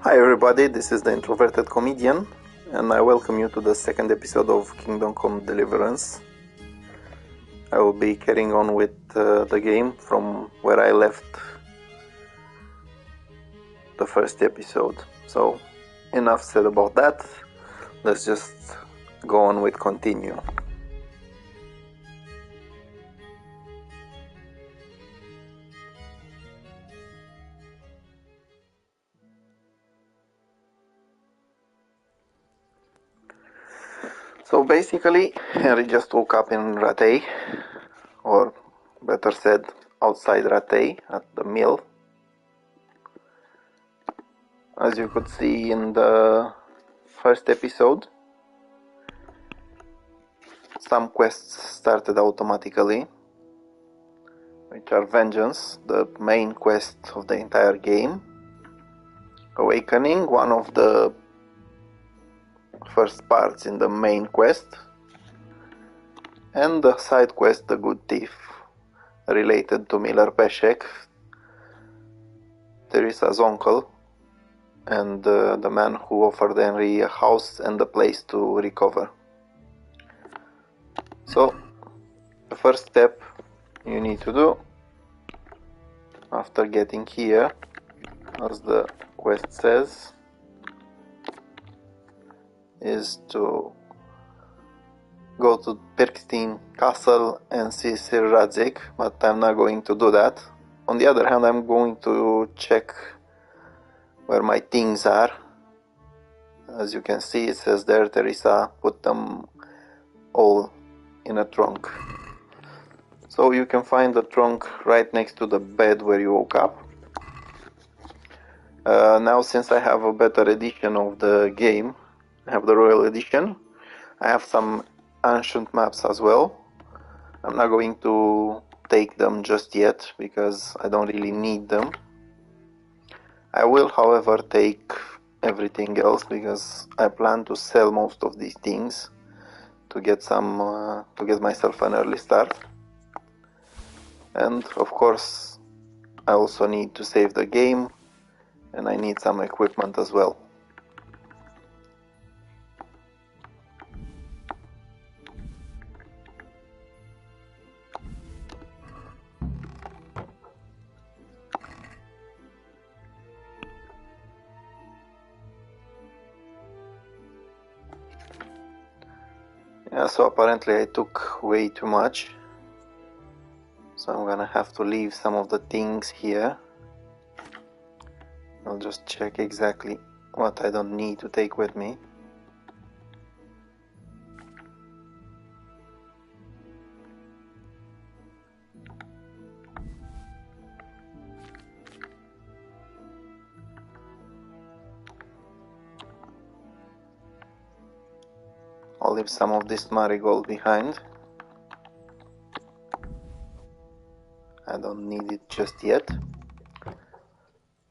Hi everybody, this is the Introverted Comedian, and I welcome you to the second episode of Kingdom Come Deliverance. I will be carrying on with the game from where I left the first episode. So, enough said about that, let's just go on with continue. So basically, Henry just woke up in Rattay, or better said, outside Rattay at the mill. As you could see in the first episode, some quests started automatically, which are Vengeance, the main quest of the entire game, Awakening, one of the first parts in the main quest, and the side quest The Good Thief, related to Miller Peshek, Teresa's uncle, and the man who offered Henry a house and a place to recover. So, the first step you need to do after getting here, as the quest says, is to go to Perkstein Castle and see Sir Radzig, but I'm not going to do that. On the other hand, I'm going to check where my things are. As you can see, it says there, Teresa put them all in a trunk. So you can find the trunk right next to the bed where you woke up. Now, since I have a better edition of the game, I have the Royal Edition, I have some ancient maps as well. I'm not going to take them just yet because I don't really need them. I will, however, take everything else because I plan to sell most of these things to get myself an early start. And of course, I also need to save the game, and I need some equipment as well. Yeah, so apparently I took way too much, so I'm gonna have to leave some of the things here. I'll just check exactly what I don't need to take with me. I'll leave some of this marigold behind. I don't need it just yet.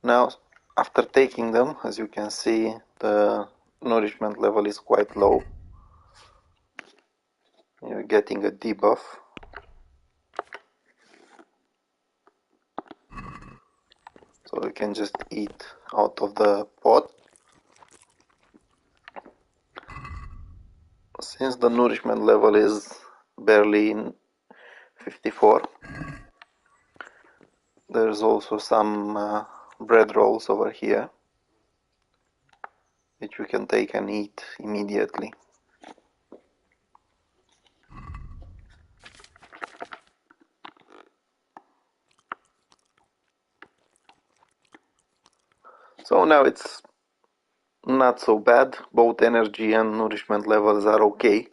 Now, after taking them, as you can see, the nourishment level is quite low. You're getting a debuff. So you can just eat out of the pot. Since the nourishment level is barely 54, there's also some bread rolls over here, which you can take and eat immediately. So now it's not so bad, both energy and nourishment levels are okay.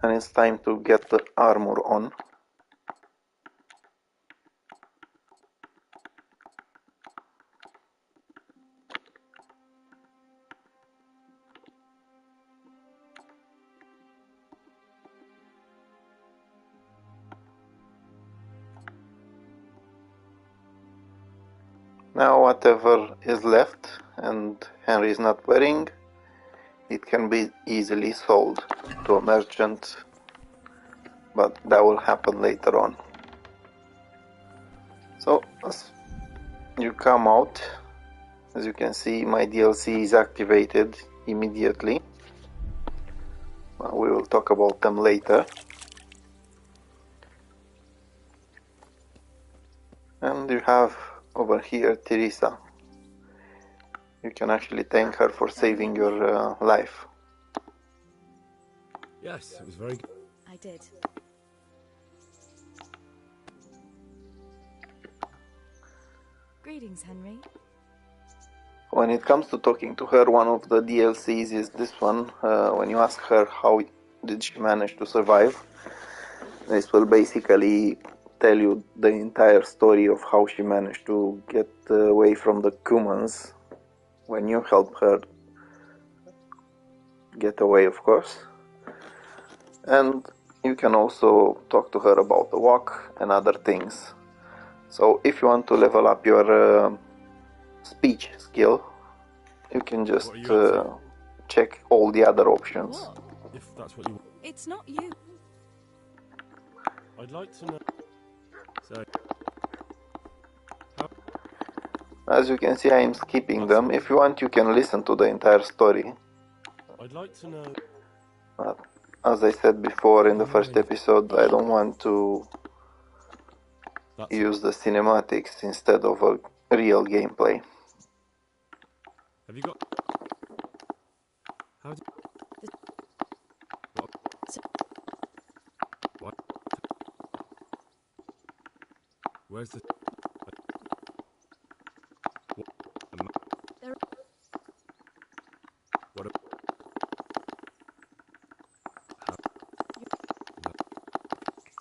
And it's time to get the armor on. Now whatever is left and Henry is not wearing, it can be easily sold to a merchant, but that will happen later on. So as you come out, as you can see, my DLC is activated immediately. We will talk about them later. And you have over here Teresa. You can actually thank her for saving your life. Yes, it was very good. I did. Greetings, Henry. When it comes to talking to her, one of the DLCs is this one. When you ask her how did she manage to survive, this will basically tell you the entire story of how she managed to get away from the Cumans when you help her get away, of course. And you can also talk to her about the walk and other things. So if you want to level up your speech skill, you can just check all the other options. What? If that's what you want. It's not you. I'd like to know. So, as you can see, I am skipping them. If you want, you can listen to the entire story. I'd like to know. But as I said before in the first episode, I don't want to use the cinematics instead of a real gameplay. Have you got? How? What? Where's the? What?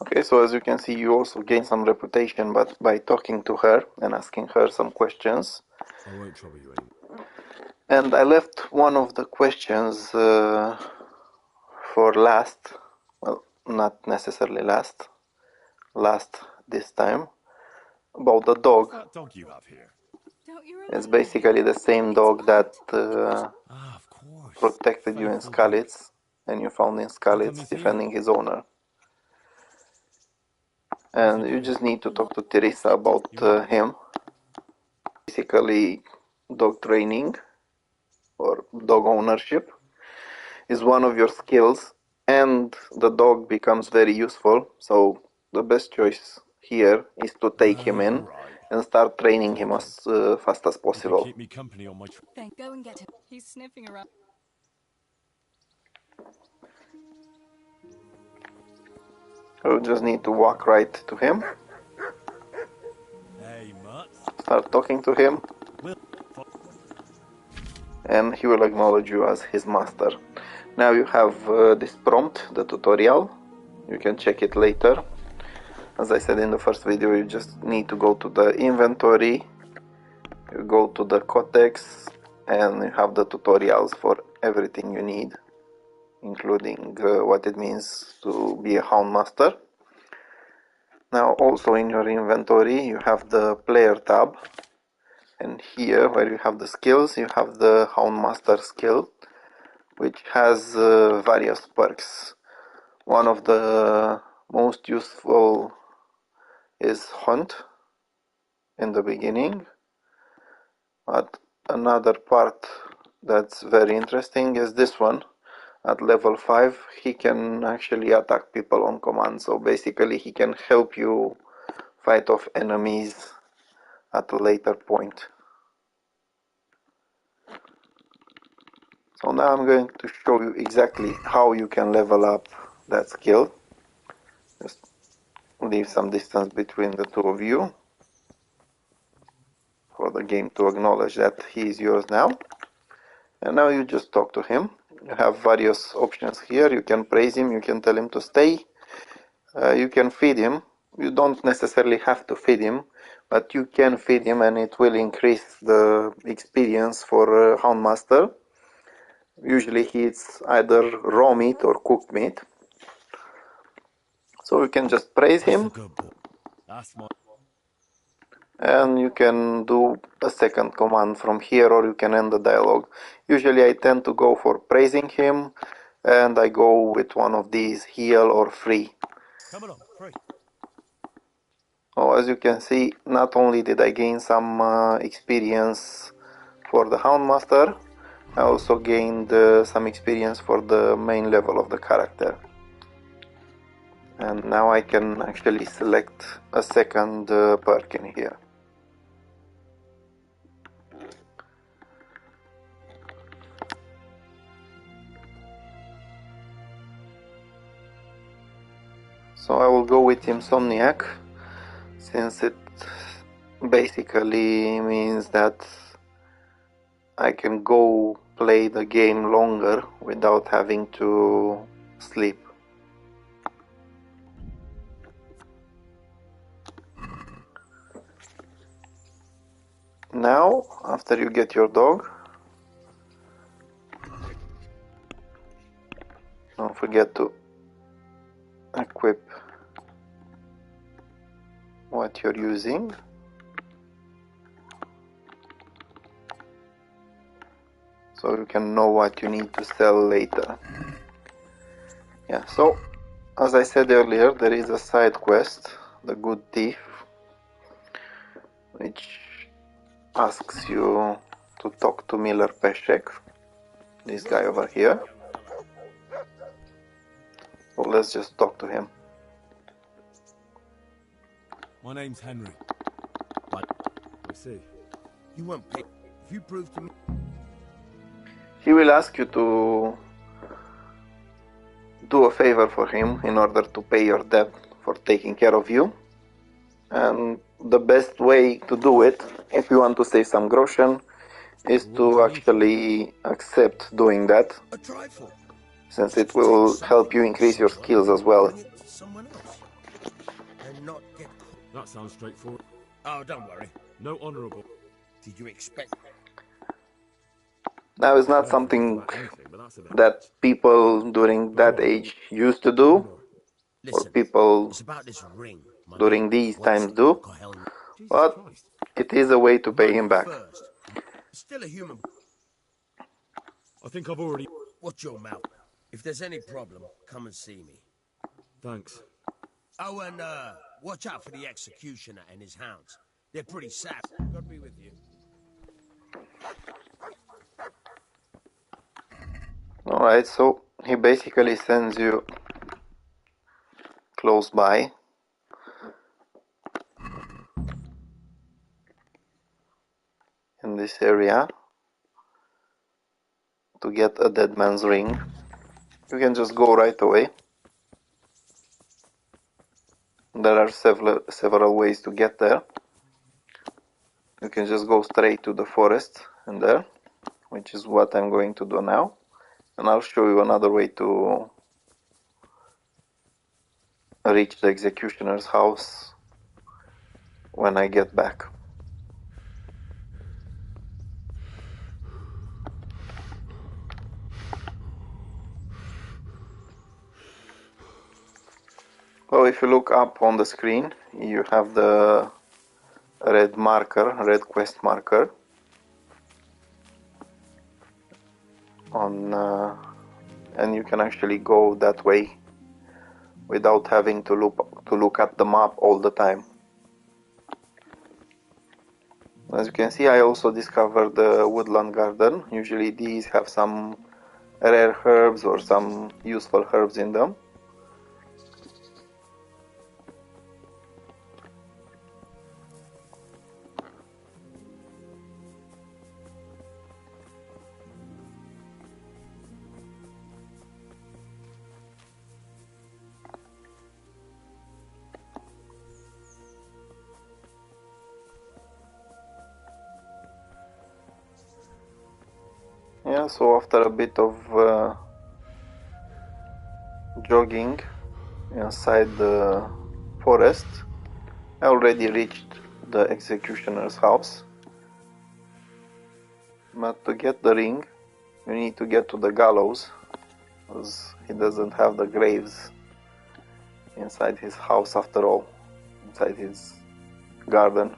Okay, so as you can see, you also gain some reputation, but by talking to her and asking her some questions. I won't trouble you anymore. And I left one of the questions for last. Well, not necessarily last. Last this time. About the dog. What's that dog you have here? Don't you remember? It's basically the same dog that Of course. protected you in Skalitz, and you found in Skalitz defending his owner. And you just need to talk to Teresa about him. Basically, dog training or dog ownership is one of your skills, and the dog becomes very useful. So the best choice here is to take him in and start training him as fast as possible. Keep me company on my Then go and get him. He's sniffing around. You just need to walk right to him. Hey, Mutt. Start talking to him. And he will acknowledge you as his master. Now you have this prompt, the tutorial. You can check it later. As I said in the first video, you just need to go to the inventory. You go to the codex and you have the tutorials for everything you need, including what it means to be a Hound Master. Now also in your inventory you have the player tab, and here where you have the skills you have the Hound Master skill, which has various perks. One of the most useful is Hunt in the beginning, but another part that's very interesting is this one. At level 5 he can actually attack people on command, so basically he can help you fight off enemies at a later point. So now I'm going to show you exactly how you can level up that skill. Just leave some distance between the two of you for the game to acknowledge that he is yours now. And now you just talk to him. You have various options here. You can praise him, you can tell him to stay, you can feed him. You don't necessarily have to feed him, but you can feed him and it will increase the experience for Hound Master. Usually he eats either raw meat or cooked meat. So you can just praise him. And you can do a second command from here, or you can end the dialogue. Usually I tend to go for praising him, and I go with one of these, heal or free. Come along, free. Oh, as you can see, not only did I gain some experience for the Houndmaster, I also gained some experience for the main level of the character. And now I can actually select a second perk in here. So I will go with Insomniac, since it basically means that I can go play the game longer without having to sleep. Now, after you get your dog, don't forget to equip what you're using. So you can know what you need to sell later. Yeah, so as I said earlier, there is a side quest, the Good Thief, which asks you to talk to Miller Peshek, this guy over here. So let's just talk to him. My name's Henry. I see. You won't pay. If you prove to me... He will ask you to do a favor for him in order to pay your debt for taking care of you. And the best way to do it, if you want to save some groschen, is to actually accept doing that, A trifle. since it will help you increase your skills as well. Bring it to someone else. And not get... That sounds straightforward. Oh, don't worry. No honourable. Did you expect... Now, it's not something About anything, but that's a bit that people during that age used to do, or Listen, people it's about this ring. My during mate. these What's times it? do, Coheln. Jesus but Christ. it is a way to pay him back. First. Still a human. I think I've already... Watch your mouth. If there's any problem, come and see me. Thanks. Oh, and watch out for the executioner and his hounds. They're pretty savage. God be with you. Alright, so he basically sends you close by. In this area to get a dead man's ring. You can just go right away. There are several ways to get there. You can just go straight to the forest and there, which is what I'm going to do now. And I'll show you another way to reach the executioner's house when I get back. So if you look up on the screen, you have the red marker, red quest marker on, and you can actually go that way without having to look at the map all the time. As you can see, I also discovered the woodland garden. Usually these have some rare herbs or some useful herbs in them. Yeah, so after a bit of jogging inside the forest, I already reached the executioner's house. But to get the ring, you need to get to the gallows, because he doesn't have the graves inside his house after all, inside his garden.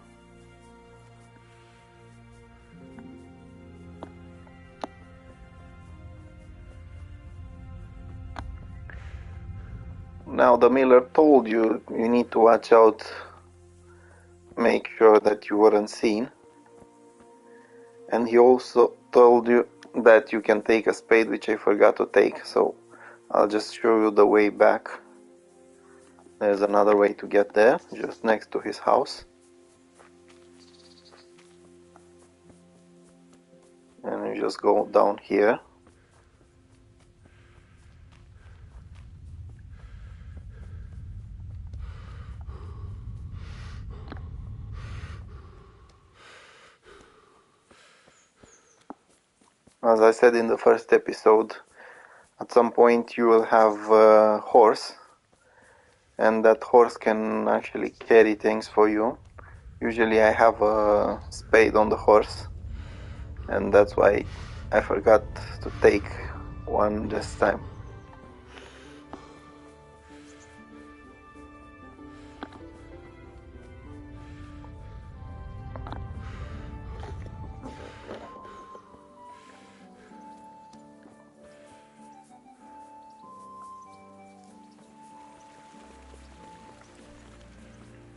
Now the miller told you you need to watch out make sure that you weren't seen. And he also told you that you can take a spade, which I forgot to take, so I'll just show you the way back. There's another way to get there, just next to his house. And you just go down here. As I said in the first episode, at some point you will have a horse, and that horse can actually carry things for you. Usually I have a spade on the horse, and that's why I forgot to take one this time.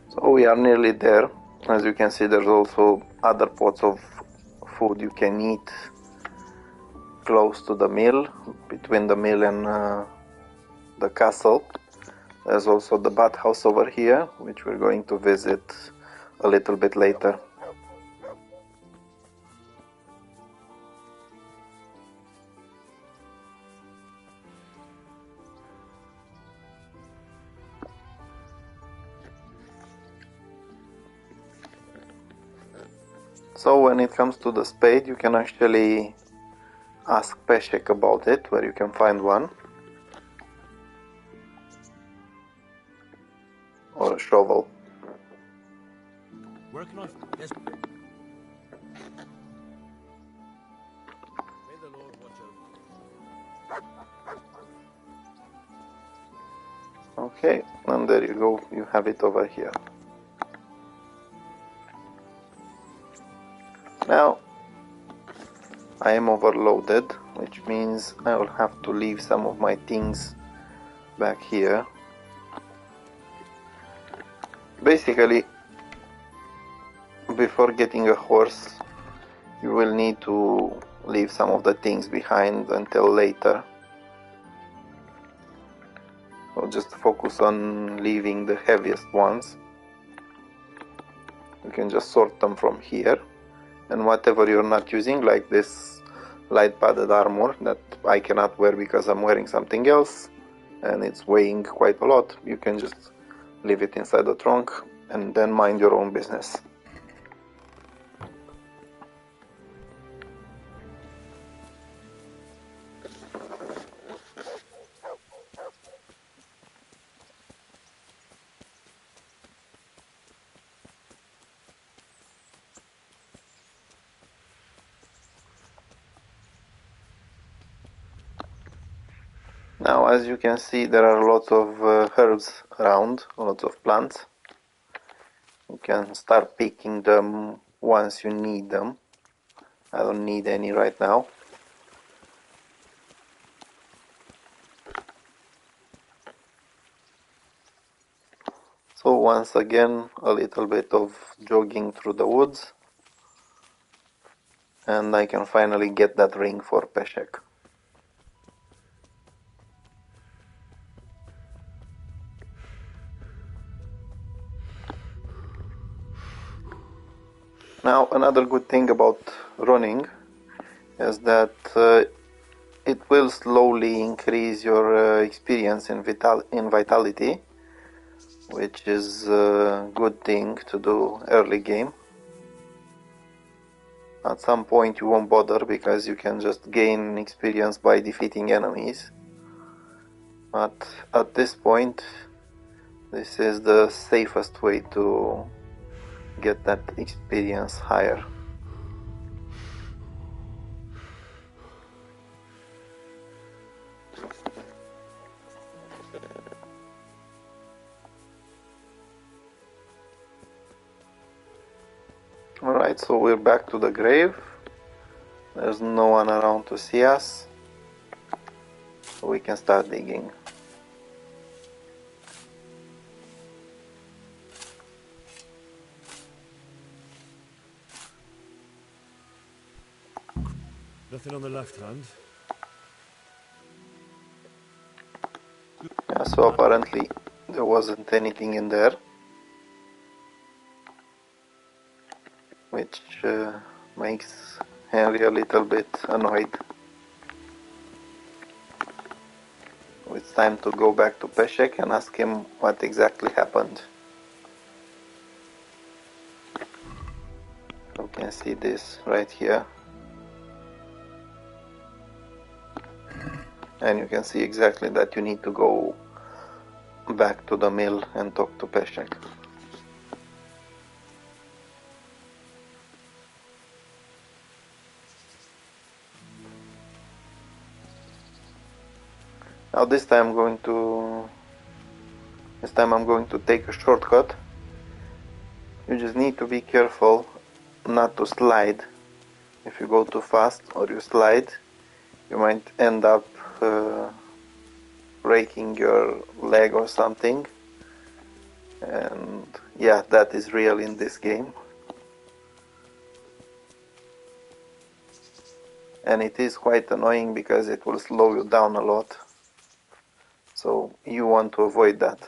So we are nearly there. As you can see, there's also other pots of food you can eat close to the mill, between the mill and the castle. There's also the bathhouse over here, which we're going to visit a little bit later. So when it comes to the spade, you can actually ask Peshek about it, where you can find one. Or a shovel. Where can I... There's... May the Lord watch over. Okay, and there you go, you have it over here. Now, I am overloaded, which means I will have to leave some of my things back here. Basically, before getting a horse, you will need to leave some of the things behind until later. So just focus on leaving the heaviest ones. You can just sort them from here. And whatever you're not using, like this light padded armor that I cannot wear because I'm wearing something else and it's weighing quite a lot, you can just leave it inside the trunk and then mind your own business. Now, as you can see, there are lots of herbs around, lots of plants. You can start picking them once you need them. I don't need any right now. So once again, a little bit of jogging through the woods, and I can finally get that ring for Peshek. Now, another good thing about running is that it will slowly increase your experience in vitality, which is a good thing to do early game. At some point you won't bother because you can just gain experience by defeating enemies. But at this point, this is the safest way to get that experience higher. Alright, so we're back to the grave. There's no one around to see us, so we can start digging. Nothing on the left hand. Yeah, so apparently there wasn't anything in there, which makes Henry a little bit annoyed. So it's time to go back to Peshek and ask him what exactly happened. You can see this right here. And you can see exactly that you need to go back to the mill and talk to Peshek. Now this time I'm going to take a shortcut. You just need to be careful not to slide. If you go too fast or you slide, you might end up breaking your leg or something. And yeah, that is real in this game. And it is quite annoying because it will slow you down a lot. So you want to avoid that.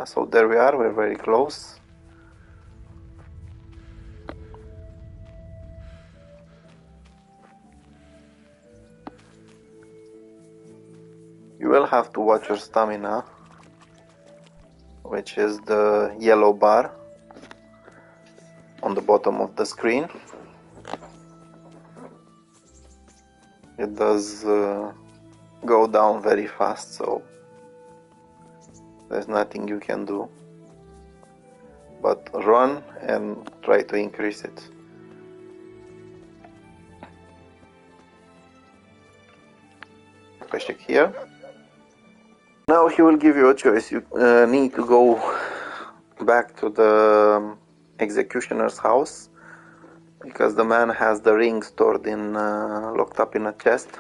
So there we are, we're very close. You will have to watch your stamina, which is the yellow bar on the bottom of the screen. It does go down very fast, so there's nothing you can do but run and try to increase it. Peshek here. Now he will give you a choice. You need to go back to the executioner's house because the man has the ring stored in locked up in a chest.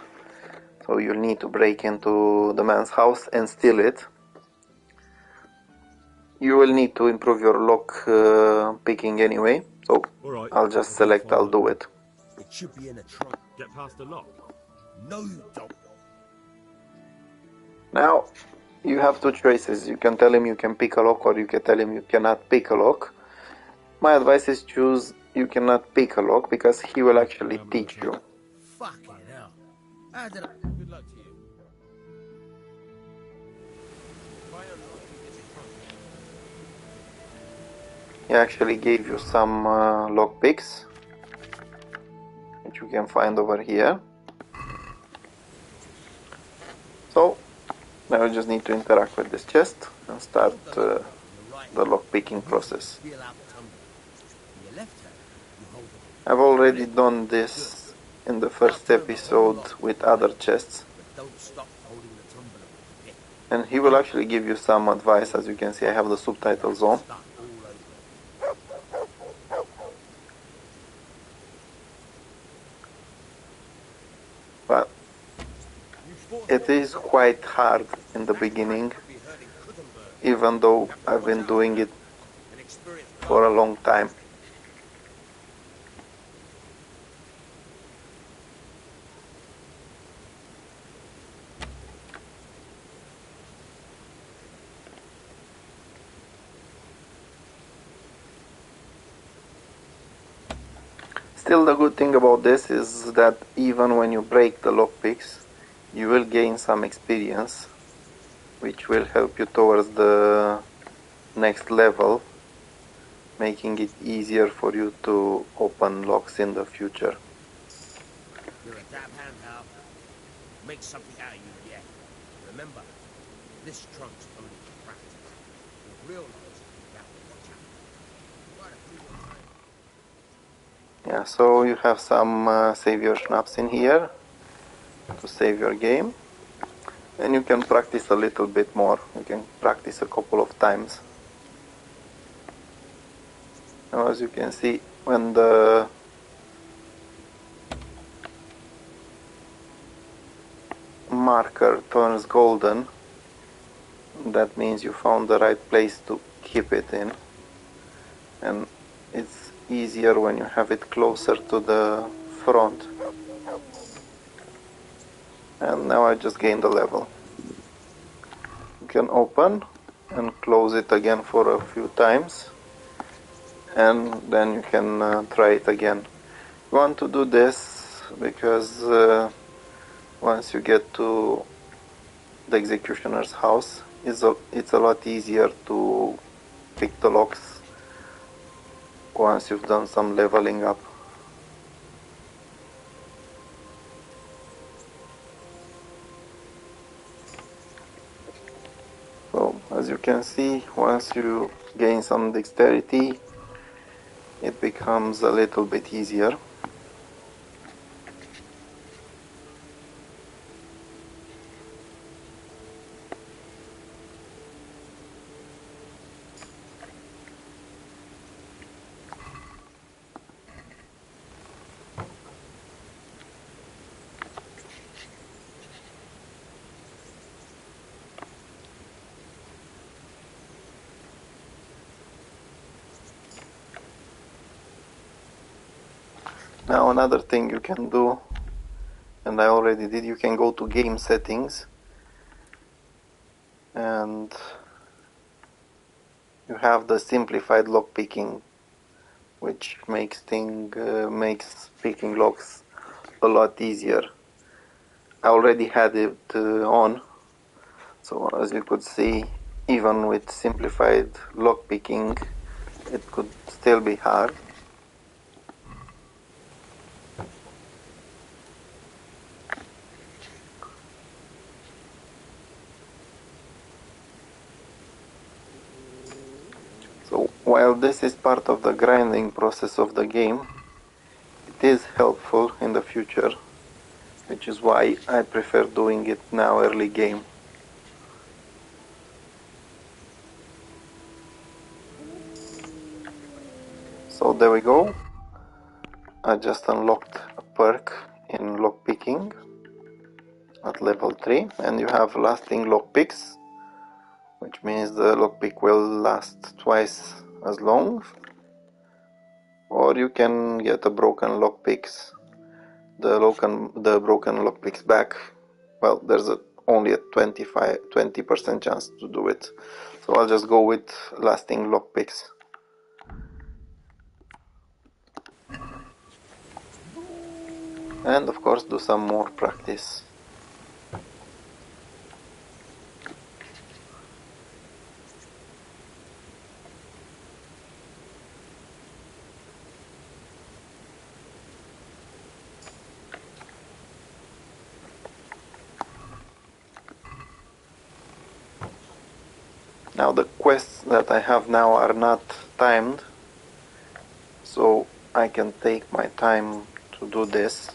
So you'll need to break into the man's house and steal it. You will need to improve your lock picking anyway. So Alright, I'll just select I'll do it. It should be in a trunk. Get past the lock. No, you don't. Now you have two choices. You can tell him you can pick a lock or you can tell him you cannot pick a lock. My advice is choose you cannot pick a lock because he will actually teach you. Fucking hell. How did I... Good luck to you. If I unlock, you get the trunk. He actually gave you some lock picks, which you can find over here. So now you just need to interact with this chest and start the lock picking process. Feel out the tumbler. In your left hand, you hold it. I've already done this in the first episode with other chests, But don't stop holding the tumbler. Yeah. and he will actually give you some advice. As you can see, I have the subtitles on. Start all over. But it is quite hard in the beginning, Be heard in Kuttenberg. even though I've been doing it An experience. for a long time. Still, the good thing about this is that even when you break the lockpicks, you will gain some experience, which will help you towards the next level, making it easier for you to open locks in the future. You're a damn hand, Hal. Make something out of you yet. Remember, this trunk's only for practice. The real knowledge, you have to watch out. Try to prove your time. Yeah, so you have some save your schnapps in here to save your game, and you can practice a little bit more. You can practice a couple of times. Now, as you can see, when the marker turns golden, that means you found the right place to keep it in, and it's easier when you have it closer to the front. And now I just gained a level. You can open and close it again for a few times, and then you can try it again. You want to do this because once you get to the executioner's house, it's a lot easier to pick the locks once you've done some leveling up. So as you can see, once you gain some dexterity, it becomes a little bit easier. Now another thing you can do, and I already did, you can go to game settings and you have the simplified lock picking, which makes picking locks a lot easier. I already had it on, so as you could see, even with simplified lock picking, it could still be hard. So while this is part of the grinding process of the game, it is helpful in the future, which is why I prefer doing it now early game. So there we go. I just unlocked a perk in lockpicking at level 3, and you have lasting lockpicks, which means the lockpick will last twice as long. Or you can get a broken lockpicks. The broken lockpicks back. Well, there's only a 20% chance to do it. So I'll just go with lasting lockpicks. And of course do some more practice. Now the quests that I have now are not timed, so I can take my time to do this,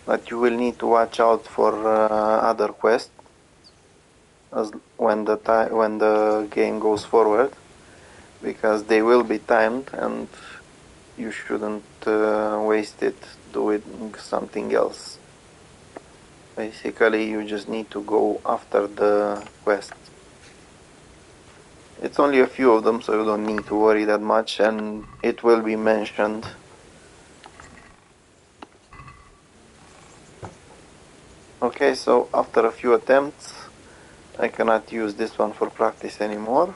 but you will need to watch out for other quests when the game goes forward, because they will be timed and you shouldn't waste it doing something else. Basically you just need to go after the quest. It's only a few of them, so you don't need to worry that much, and it will be mentioned. Okay, so after a few attempts, I cannot use this one for practice anymore.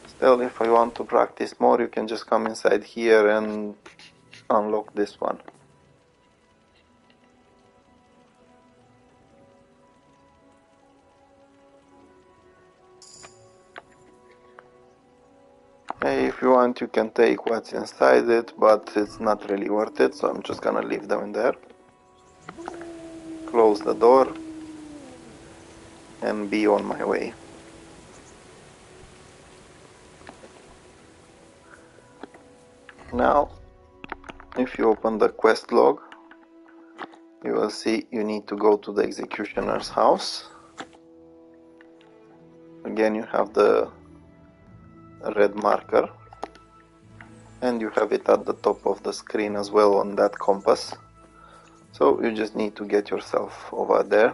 Still, if I want to practice more, you can just come inside here and unlock this one. Hey, if you want, you can take what's inside it, but it's not really worth it, so I'm just gonna leave them in there. Close the door and be on my way. Now, if you open the quest log, you will see you need to go to the executioner's house. Again, you have the red marker, and you have it at the top of the screen as well on that compass. So you just need to get yourself over there.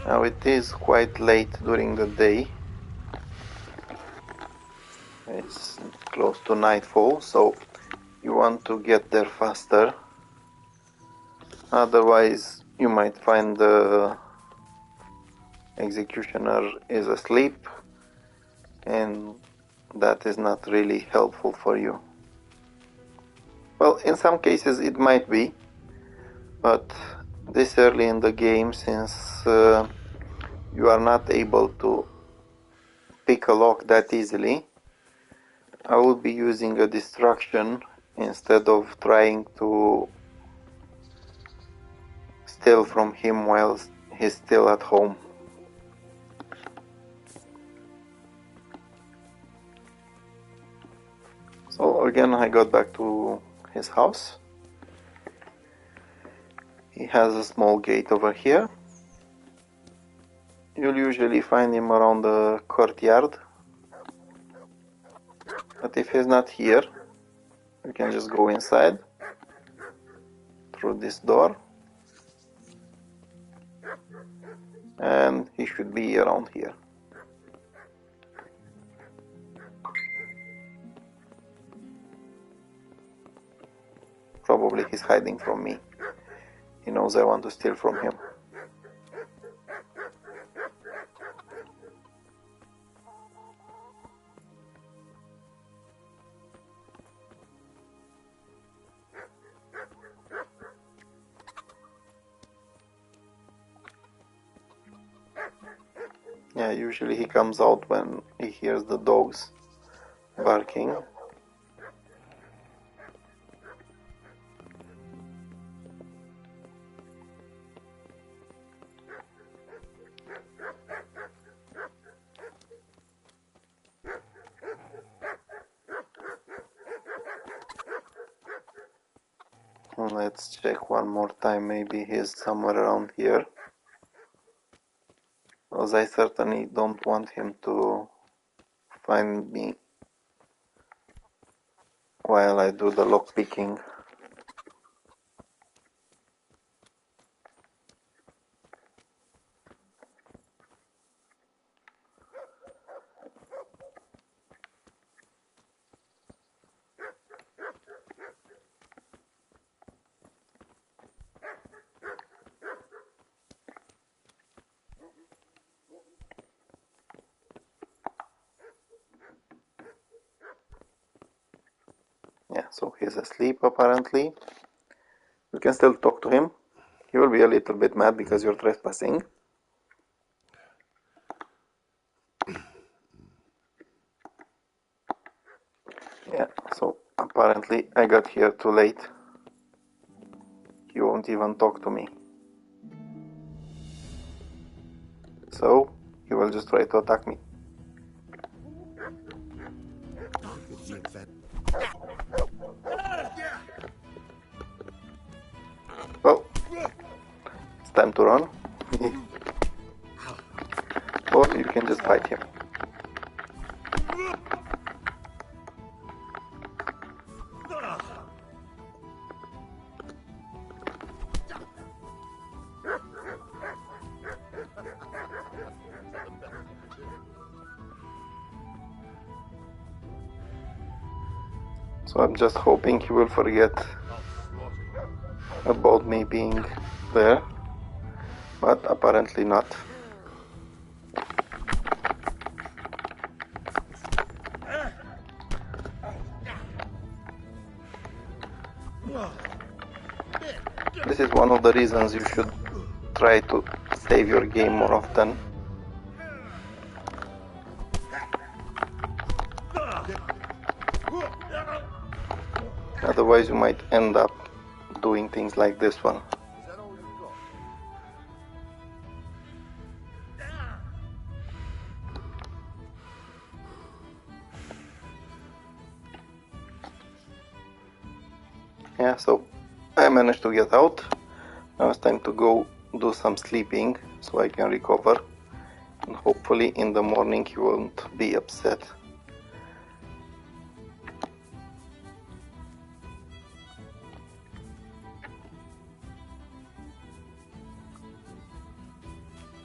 Now it is quite late during the day. It's close to nightfall, so you want to get there faster. Otherwise, you might find the executioner is asleep, and that is not really helpful for you. Well, in some cases it might be, but this early in the game, since you are not able to pick a lock that easily, I will be using a distraction instead of trying to steal from him while he's still at home. So again, I got back to his house. He has a small gate over here. You'll usually find him around the courtyard. But if he's not here, you can just go inside through this door. And he should be around here. Probably he's hiding from me. He knows I want to steal from him. Yeah, usually he comes out when he hears the dogs barking. Let's check one more time, maybe he's somewhere around here. Because I certainly don't want him to find me while I do the lock picking. Yeah, so he's asleep apparently. You can still talk to him. He will be a little bit mad because you're trespassing. Yeah, so apparently I got here too late. He won't even talk to me. So he will just try to attack me. Well, it's time to run. Or you can just fight him. So I'm just hoping he will forget about me being there, but apparently not. This is one of the reasons you should try to save your game more often. Otherwise you might end up doing things like this one. Yeah, so I managed to get out. Now it's time to go do some sleeping so I can recover. And hopefully in the morning he won't be upset.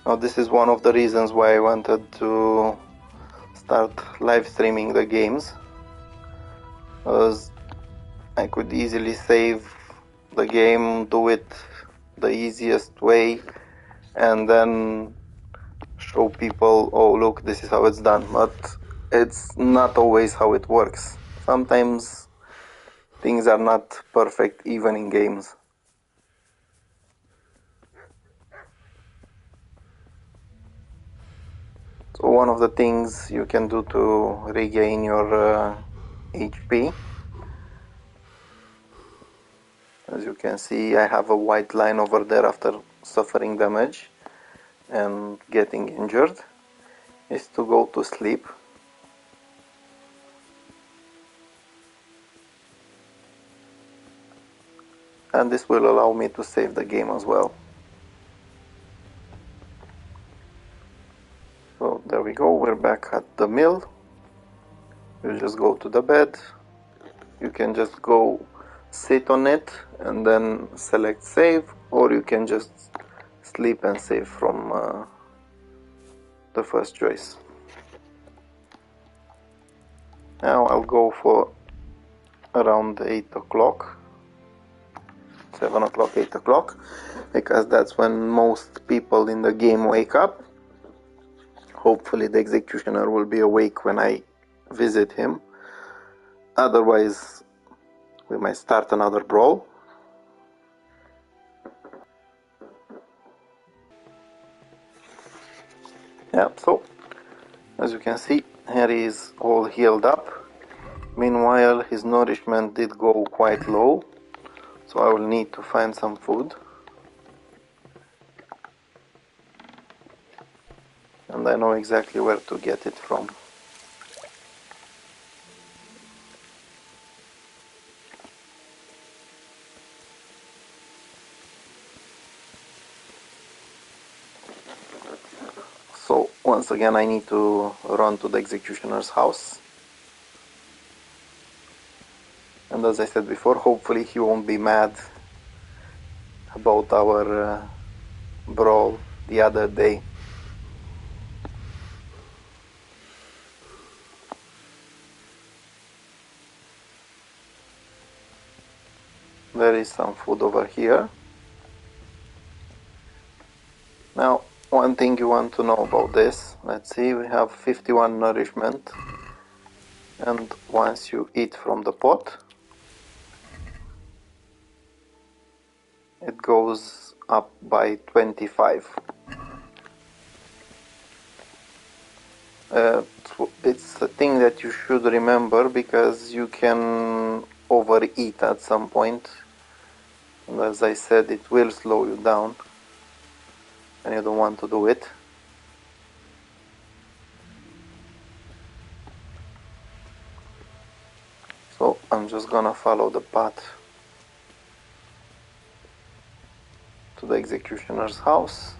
Now this is one of the reasons why I wanted to start live streaming the games, because I could easily save the game, do it the easiest way, and then show people, oh look, this is how it's done. But it's not always how it works. Sometimes things are not perfect even in games. So one of the things you can do to regain your HP, as you can see, I have a white line over there after suffering damage and getting injured, is to go to sleep. And this will allow me to save the game as well. So there we go, we're back at the mill. You just go to the bed, you can just go sit on it and then select save, or you can just sleep and save from the first choice. Now I'll go for around 8 o'clock, 7 o'clock, 8 o'clock, because that's when most people in the game wake up. Hopefully the executioner will be awake when I visit him. Otherwise, we might start another brawl. Yeah, so as you can see, Harry is all healed up. Meanwhile, his nourishment did go quite low, so I will need to find some food. And I know exactly where to get it from. So once again I need to run to the executioner's house. And as I said before, hopefully he won't be mad about our brawl the other day. There is some food over here. Now, one thing you want to know about this, let's see, we have 51 nourishment, and once you eat from the pot, it goes up by 25. It's a thing that you should remember, because you can overeat at some point, and as I said, it will slow you down, and you don't want to do it. So I'm just gonna follow the path to the executioner's house,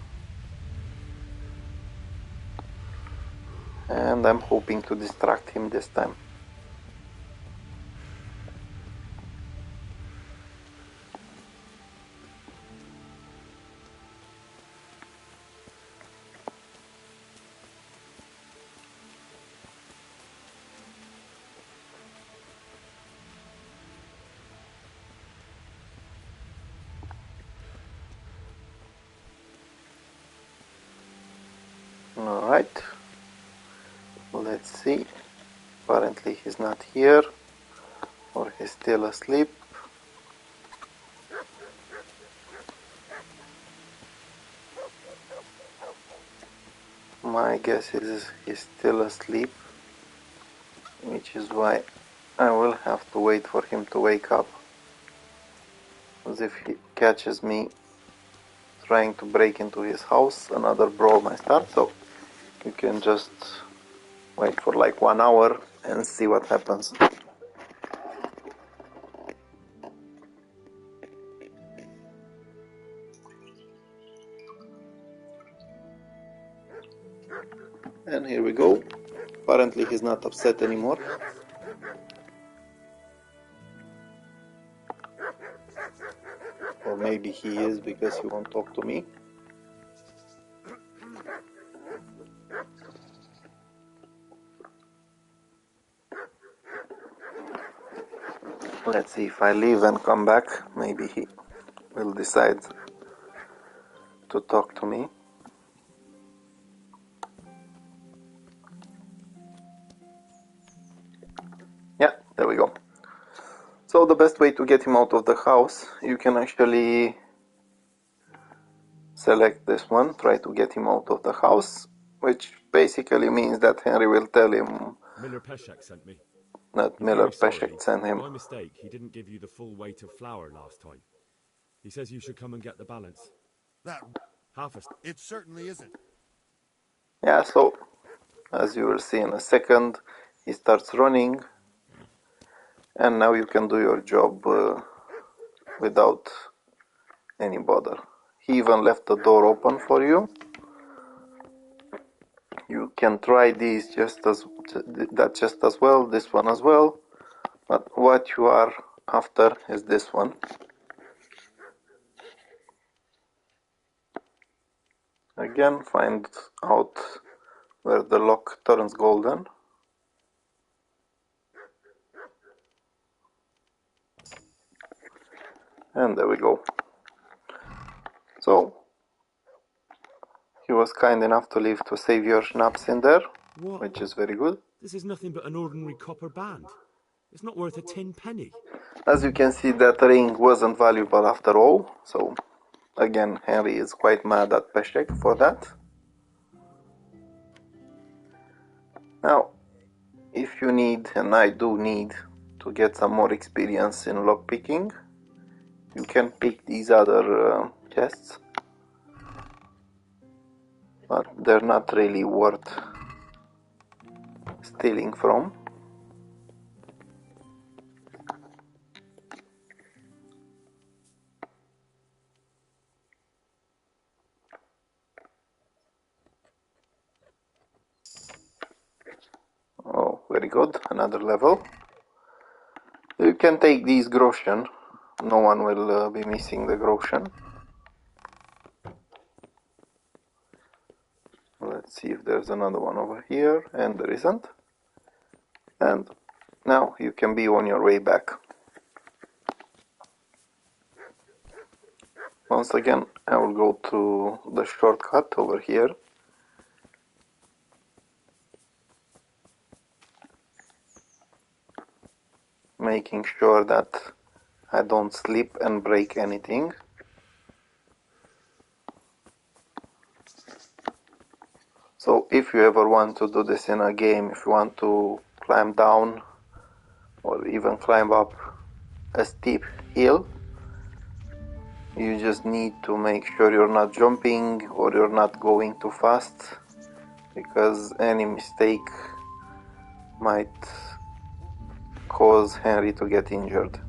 and I'm hoping to distract him this time. Alright, let's see. Apparently he's not here, or he's still asleep. My guess is he's still asleep, which is why I will have to wait for him to wake up. As if he catches me trying to break into his house, another brawl might start, so you can just wait for like 1 hour and see what happens. And here we go. Apparently he's not upset anymore. Or maybe he is, because he won't talk to me. Let's see if I leave and come back. Maybe he will decide to talk to me. Yeah, there we go. So the best way to get him out of the house, you can actually select this one, try to get him out of the house, which basically means that Henry will tell him Miller Peshek sent me. that He's Miller very sorry. Peshek sent him. By mistake, he didn't give you the full weight of flour last time. He says you should come and get the balance. That Half a... it certainly isn't. Yeah, so as you will see in a second, he starts running, and now you can do your job without any bother. He even left the door open for you. You can try these just as well, this one as well, but what you are after is this one. Again, find out where the lock turns golden. And there we go. So, he was kind enough to leave to save your schnapps in there, What? which is very good. This is nothing but an ordinary copper band. It's not worth a 10 penny. As you can see, that ring wasn't valuable after all, so again, Henry is quite mad at Peshek for that. Now, if you need, and I do need, to get some more experience in lockpicking, you can pick these other chests, but they're not really worth stealing from. Oh, very good, another level. You can take these groschen, no one will be missing the groschen. Let's see if there's another one over here, and there isn't. And now you can be on your way back. Once again, I will go to the shortcut over here. Making sure that I don't slip and break anything. So if you ever want to do this in a game, if you want to climb down or even climb up a steep hill, you just need to make sure you're not jumping or you're not going too fast, because any mistake might cause Henry to get injured.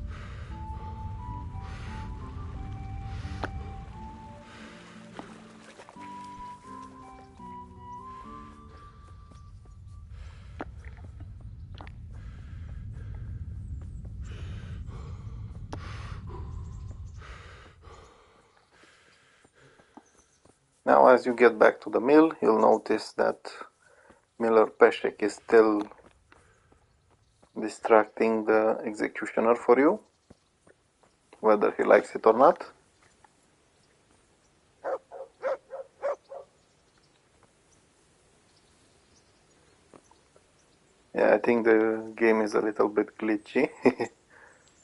Now as you get back to the mill, you'll notice that Miller Peshek is still distracting the executioner for you, whether he likes it or not. Yeah, I think the game is a little bit glitchy,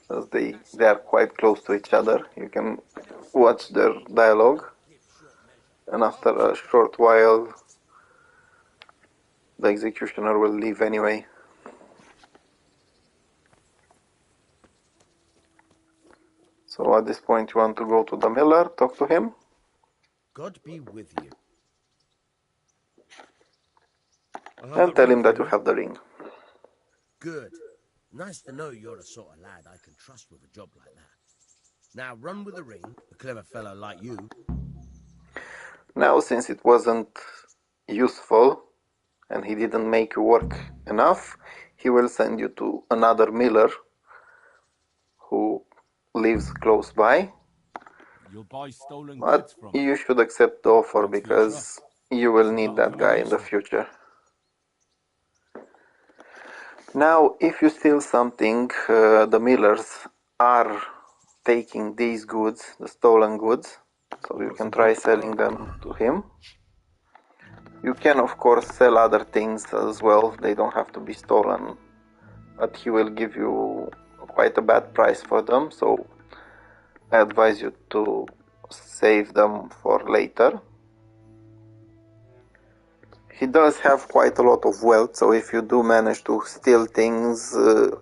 as they are quite close to each other. You can watch their dialogue, and after a short while the executioner will leave anyway. So at this point you want to go to the miller, talk to him. God be with you. And tell him that you have the ring. Good. Nice to know you're the sort of lad I can trust with a job like that. Now run with the ring, a clever fellow like you. Now, since it wasn't useful and he didn't make you work enough, he will send you to another miller who lives close by. You'll buy stolen But goods from. you should accept the offer Thanks for your because trust. you will So need that'll that be guy in the useful. future. Now, if you steal something, the millers are taking these goods, the stolen goods, so you can try selling them to him. You can, of course, sell other things as well, they don't have to be stolen, but he will give you quite a bad price for them, so I advise you to save them for later. He does have quite a lot of wealth, so if you do manage to steal things,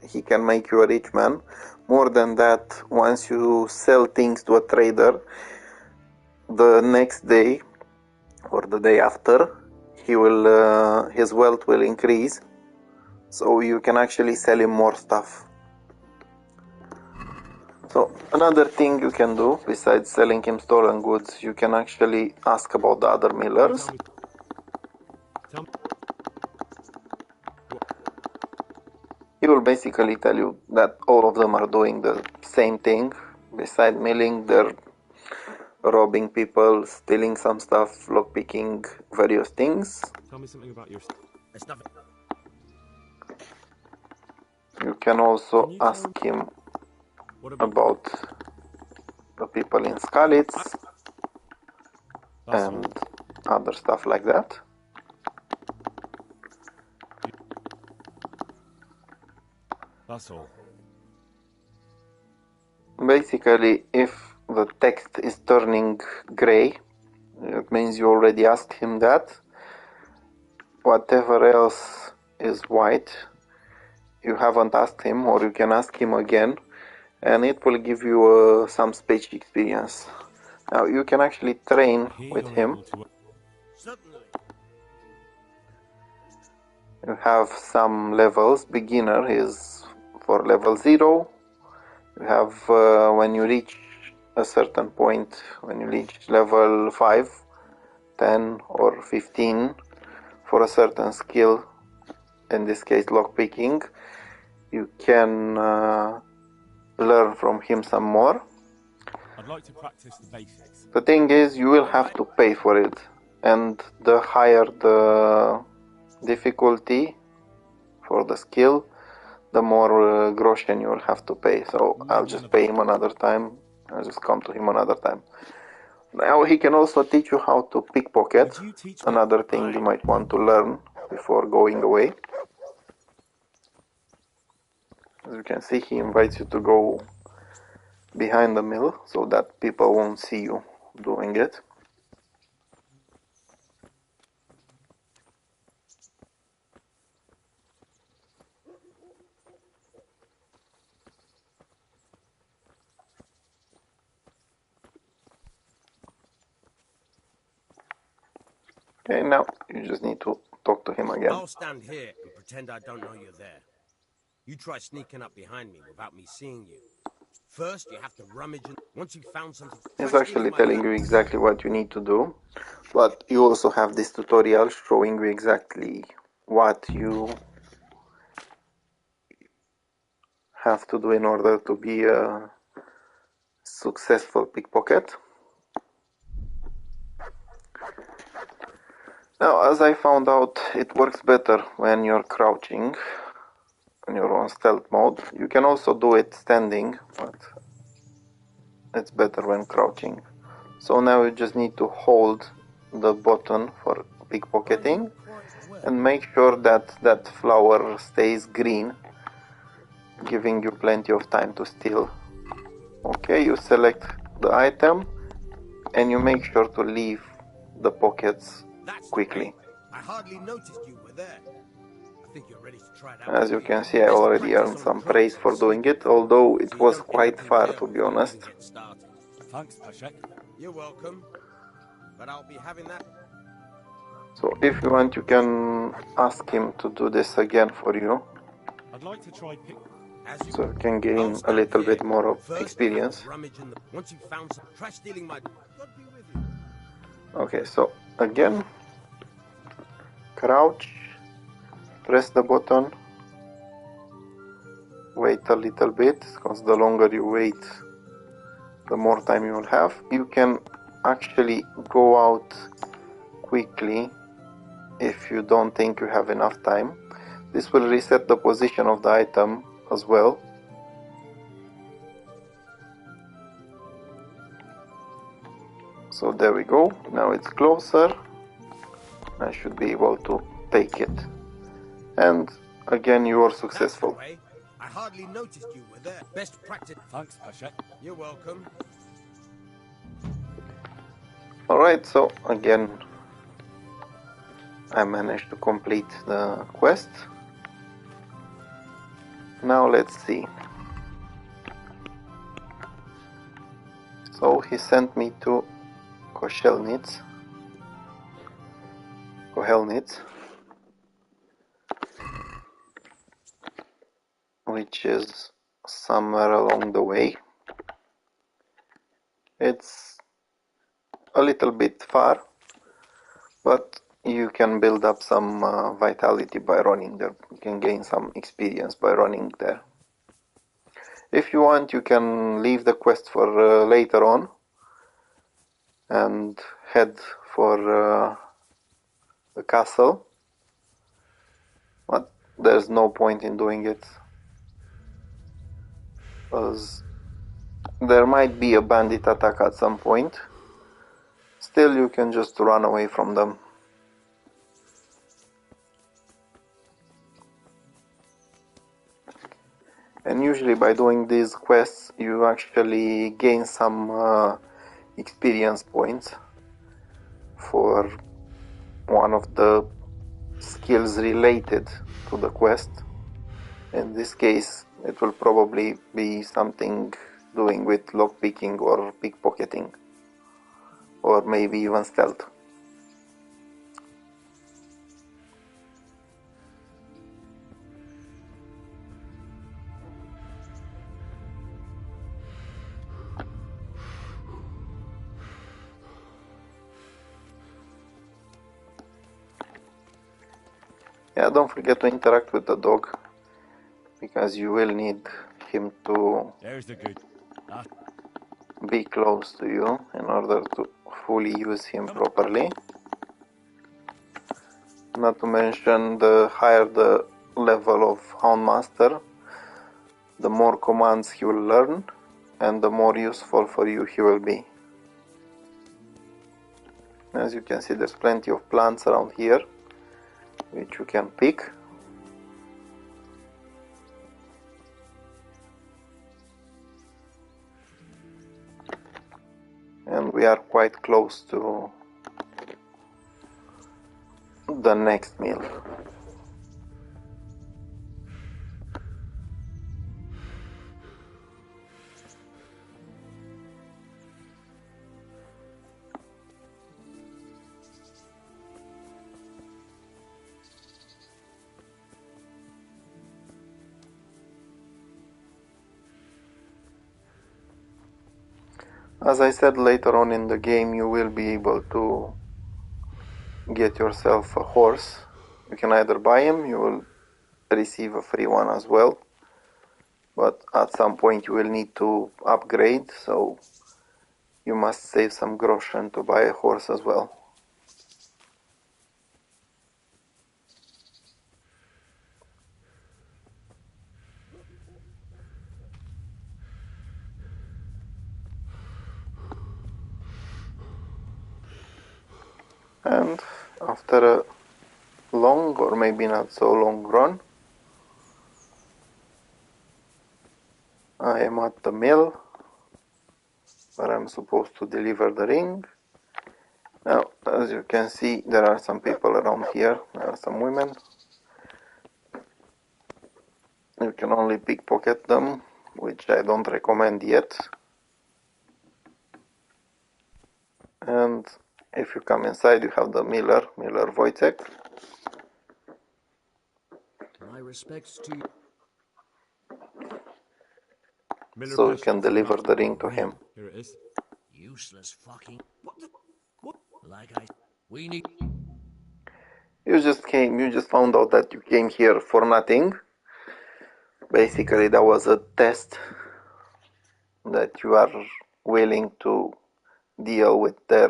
he can make you a rich man. More than that, once you sell things to a trader, the next day or the day after, his wealth will increase, so you can actually sell him more stuff. So another thing you can do, besides selling him stolen goods, you can actually ask about the other millers. Tell me. He will basically tell you that all of them are doing the same thing. Besides milling, they're robbing people, stealing some stuff, lockpicking, various things. Tell me something about your. It's nothing. You can also Can you tell ask him What about? about the people in Skalitz That's and all. other stuff like that. That's all. Basically, if the text is turning gray, it means you already asked him that. Whatever else is white, you haven't asked him, or you can ask him again, and it will give you some speech experience. Now you can actually train Here with you're him. able to. Certainly. You have some levels. Beginner is for level 0. You have when you reach a certain point, when you reach level 5, 10 or 15 for a certain skill, in this case lockpicking, you can learn from him some more. I'd like to practice the basics. The thing is, you will have to pay for it, and the higher the difficulty for the skill, the more groschen you will have to pay. So I'll just pay him another time. I'll just come to him another time. Now he can also teach you how to pickpocket, Could you teach me? another thing you might want to learn before going away. As you can see, he invites you to go behind the mill so that people won't see you doing it. Okay, now you just need to talk to him again. I'll stand here and pretend I don't know you're there. You try sneaking up behind me without me seeing you. First, you have to rummage and once you've found something, He's try stealing actually my telling you balance. exactly what you need to do, but you also have this tutorial showing you exactly what you have to do in order to be a successful pickpocket. Now, as I found out, it works better when you're crouching, when you're on stealth mode. You can also do it standing, but it's better when crouching. So now you just need to hold the button for pickpocketing and make sure that that flower stays green, giving you plenty of time to steal. Okay, you select the item and you make sure to leave the pockets That's quickly. great. I hardly noticed you were there. I think you're ready to try that. As you can see, I already earned some praise for doing it, although it was quite far, to be honest. Thanks, Pashek. You're welcome. But I'll be having that. So if you want, you can ask him to do this again for you, I'd like to try pick. so you can gain a little bit more of experience. Once you've found some, try stealing my. God be with you. Okay, so again, crouch, press the button, wait a little bit, because the longer you wait, the more time you will have. You can actually go out quickly if you don't think you have enough time. This will reset the position of the item as well. So there we go, now it's closer. I should be able to take it. And again, you are successful. That's the way. I hardly noticed you were there. Best practice. Thanks, Hachette. You're welcome. Alright, so again, I managed to complete the quest. Now let's see. So he sent me to Kohelnitz, which is somewhere along the way. It's a little bit far, but you can build up some vitality by running there. You can gain some experience by running there. If you want, you can leave the quest for later on and head for the castle, but there's no point in doing it, as there might be a bandit attack at some point. Still, you can just run away from them. And usually by doing these quests you actually gain some experience points for one of the skills related to the quest. In this case it will probably be something doing with lockpicking or pickpocketing, or maybe even stealth. Yeah, don't forget to interact with the dog, because you will need him to There's the good. Ah, be close to you in order to fully use him properly. Not to mention, the higher the level of Houndmaster, the more commands he will learn and the more useful for you he will be. As you can see, there's plenty of plants around here which you can pick. And we are quite close to the next meal. As I said, later on in the game you will be able to get yourself a horse. You can either buy him, you will receive a free one as well, but at some point you will need to upgrade, so you must save some groschen to buy a horse as well. And after a long, or maybe not so long run, I am at the mill where I'm supposed to deliver the ring. Now, as you can see, there are some people around here. There are some women. You can only pickpocket them, which I don't recommend yet. And if you come inside, you have the Miller Wojtek. My respects to you. Miller So you can Patience, deliver perhaps. the ring to him. Here it is. Useless fucking. What? Like we need. You just found out that you came here for nothing. Basically, that was a test that you are willing to deal with their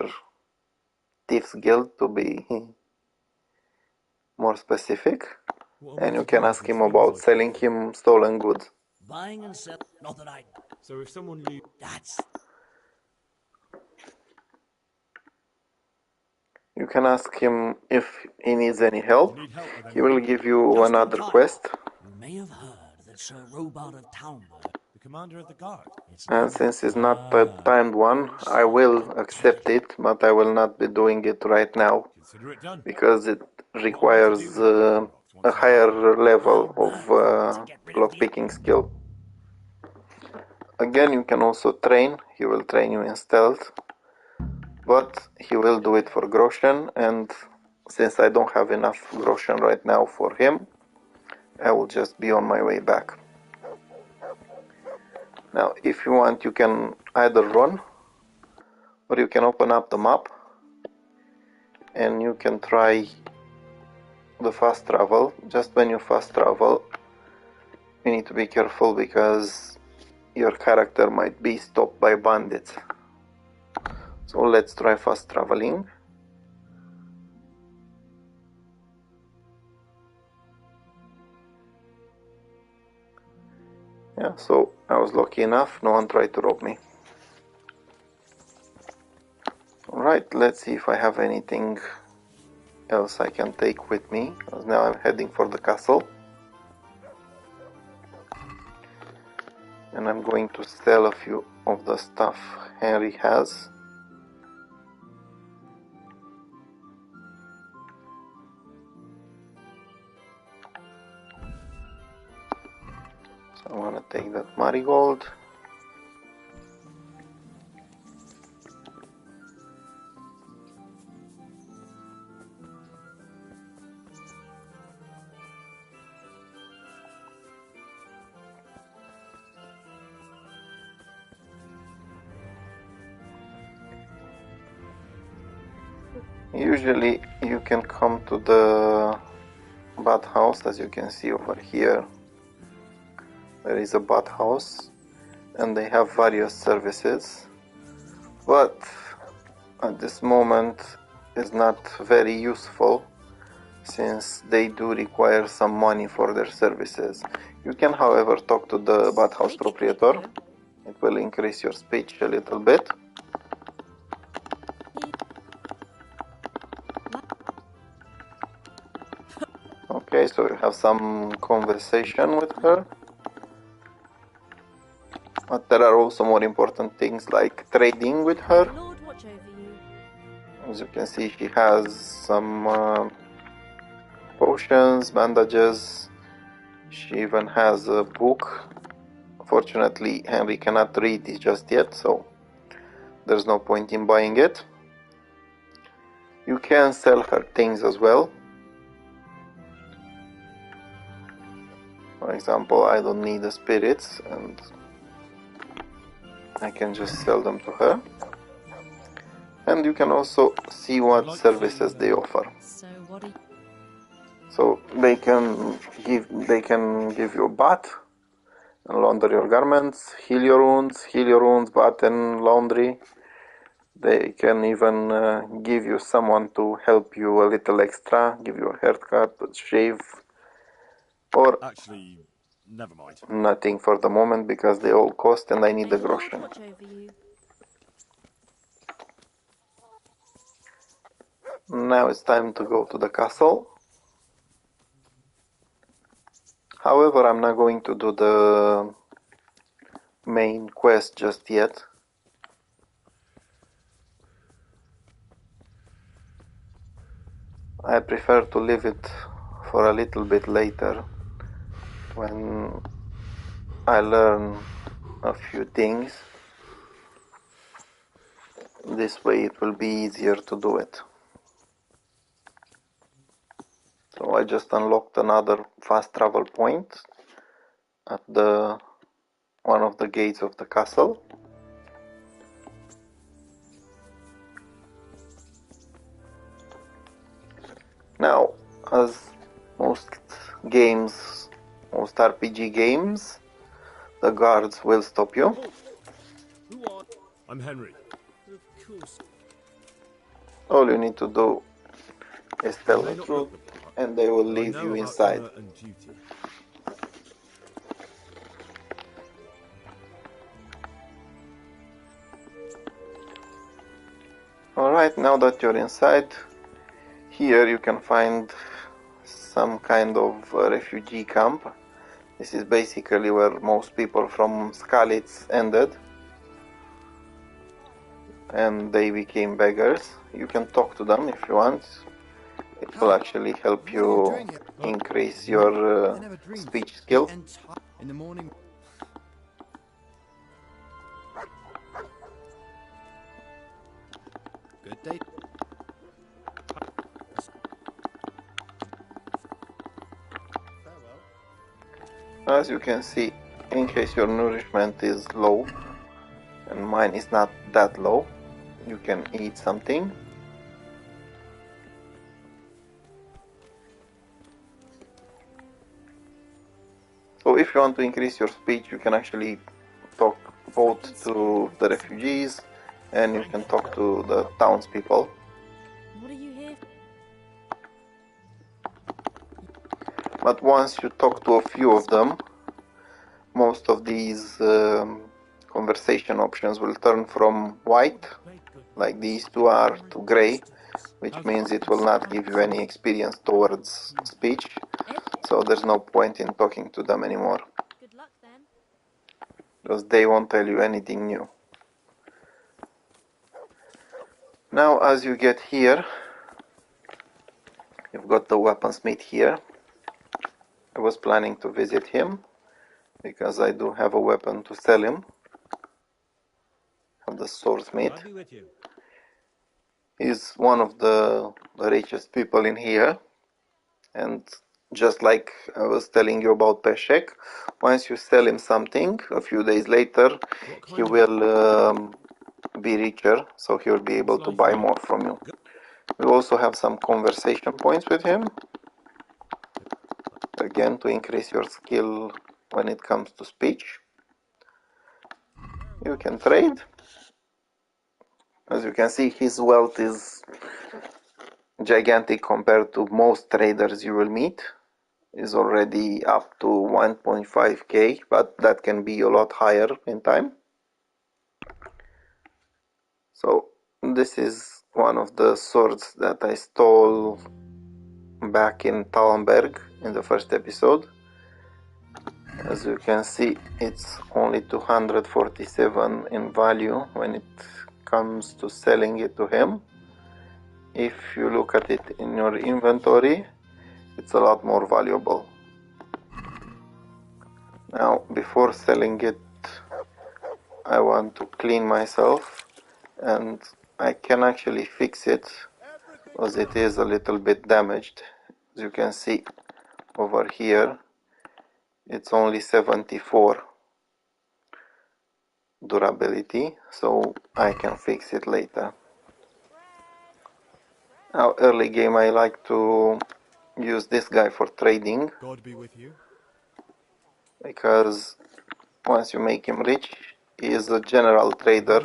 Thieves Guild, to be more specific. What and am I you to can do ask with him things about like selling him stolen goods. Buying and selling. Not that I. So if someone leaves... That's. You can ask him if he needs any help. Do you need help with He will anything? give you Just in another time. quest, You may have heard that Sir Robart of Townburg. The commander of the guard? It's and not. since it's not a timed one, I will accept it, but I will not be doing it right now Consider it done. because it What am I to do requires with the broken rocks once a I have higher them? level Well, of to get rid of the. lockpicking skill. Again, you can also train. He will train you in stealth, but he will do it for Groshen, and since I don't have enough Groshen right now for him, I will just be on my way back. Now, if you want, you can either run, or you can open up the map, and you can try the fast travel. Just when you fast travel, you need to be careful because your character might be stopped by bandits. So let's try fast traveling. Yeah, so I was lucky enough, no one tried to rob me. Alright, let's see if I have anything else I can take with me, because now I'm heading for the castle. And I'm going to sell a few of the stuff Henry has. So I want to take that marigold. Usually you can come to the bathhouse, as you can see over here. There is a bathhouse and they have various services, but at this moment is not very useful since they do require some money for their services. You can, however, talk to the bathhouse proprietor. It will increase your speech a little bit. Okay, so you have some conversation with her. But there are also more important things like trading with her. Lord watch over you. As you can see, she has some potions, bandages. She even has a book. Fortunately, Henry cannot read it just yet, so there's no point in buying it. You can sell her things as well. For example, I don't need the spirits and I can just sell them to her. And you can also see what services they offer. So what are you... So they can give you a bath and launder your garments, heal your wounds, bath and laundry. They can even give you someone to help you a little extra, give you a haircut, a shave, or Actually, never mind. nothing for the moment because they all cost and I need May the the Lord groschen. watch over you. Now it's time to go to the castle. However, I'm not going to do the main quest just yet. I prefer to leave it for a little bit later when I learn a few things. This way it will be easier to do it. So I just unlocked another fast travel point at one of the gates of the castle. Now, as most games, most RPG games, the guards will stop you. Who are... I'm Henry. Of course. All you need to do is tell You may the not truth. look the part, and they will But I leave know you about inside. honor and duty. Alright, now that you're inside, here you can find some kind of refugee camp. This is basically where most people from Skalitz ended, and they became beggars. You can talk to them if you want. It will actually help you increase your speech skill. In the morning. Good day. As you can see, in case your nourishment is low, and mine is not that low, you can eat something. So if you want to increase your speech, you can actually talk both to the refugees and you can talk to the townspeople. What are you here? But once you talk to a few of them, most of these conversation options will turn from white, like these two are, to grey, which means it will not give you any experience towards speech, so there's no point in talking to them anymore, Good luck then. because they won't tell you anything new. Now as you get here, you've got the weaponsmith here. I was planning to visit him, because I do have a weapon to sell him. The swordsmith. I'll be with you. He's one of the richest people in here, and just like I was telling you about Peshek, once you sell him something, a few days later he will be richer, so he will be able to buy more from you. We also have some conversation points with him, again to increase your skill when it comes to speech. You can trade. As you can see, his wealth is gigantic compared to most traders you will meet. Is already up to 1.5k, but that can be a lot higher in time. So this is one of the swords that I stole back in Tallenberg in the first episode. As you can see, it's only 247 in value when it comes to selling it to him. If you look at it in your inventory, it's a lot more valuable. Now, before selling it, I want to clean myself, and I can actually fix it as it is a little bit damaged. As you can see over here, it's only 74 durability, so I can fix it later. Now, early game I like to use this guy for trading. God be with you. Because once you make him rich, he is a general trader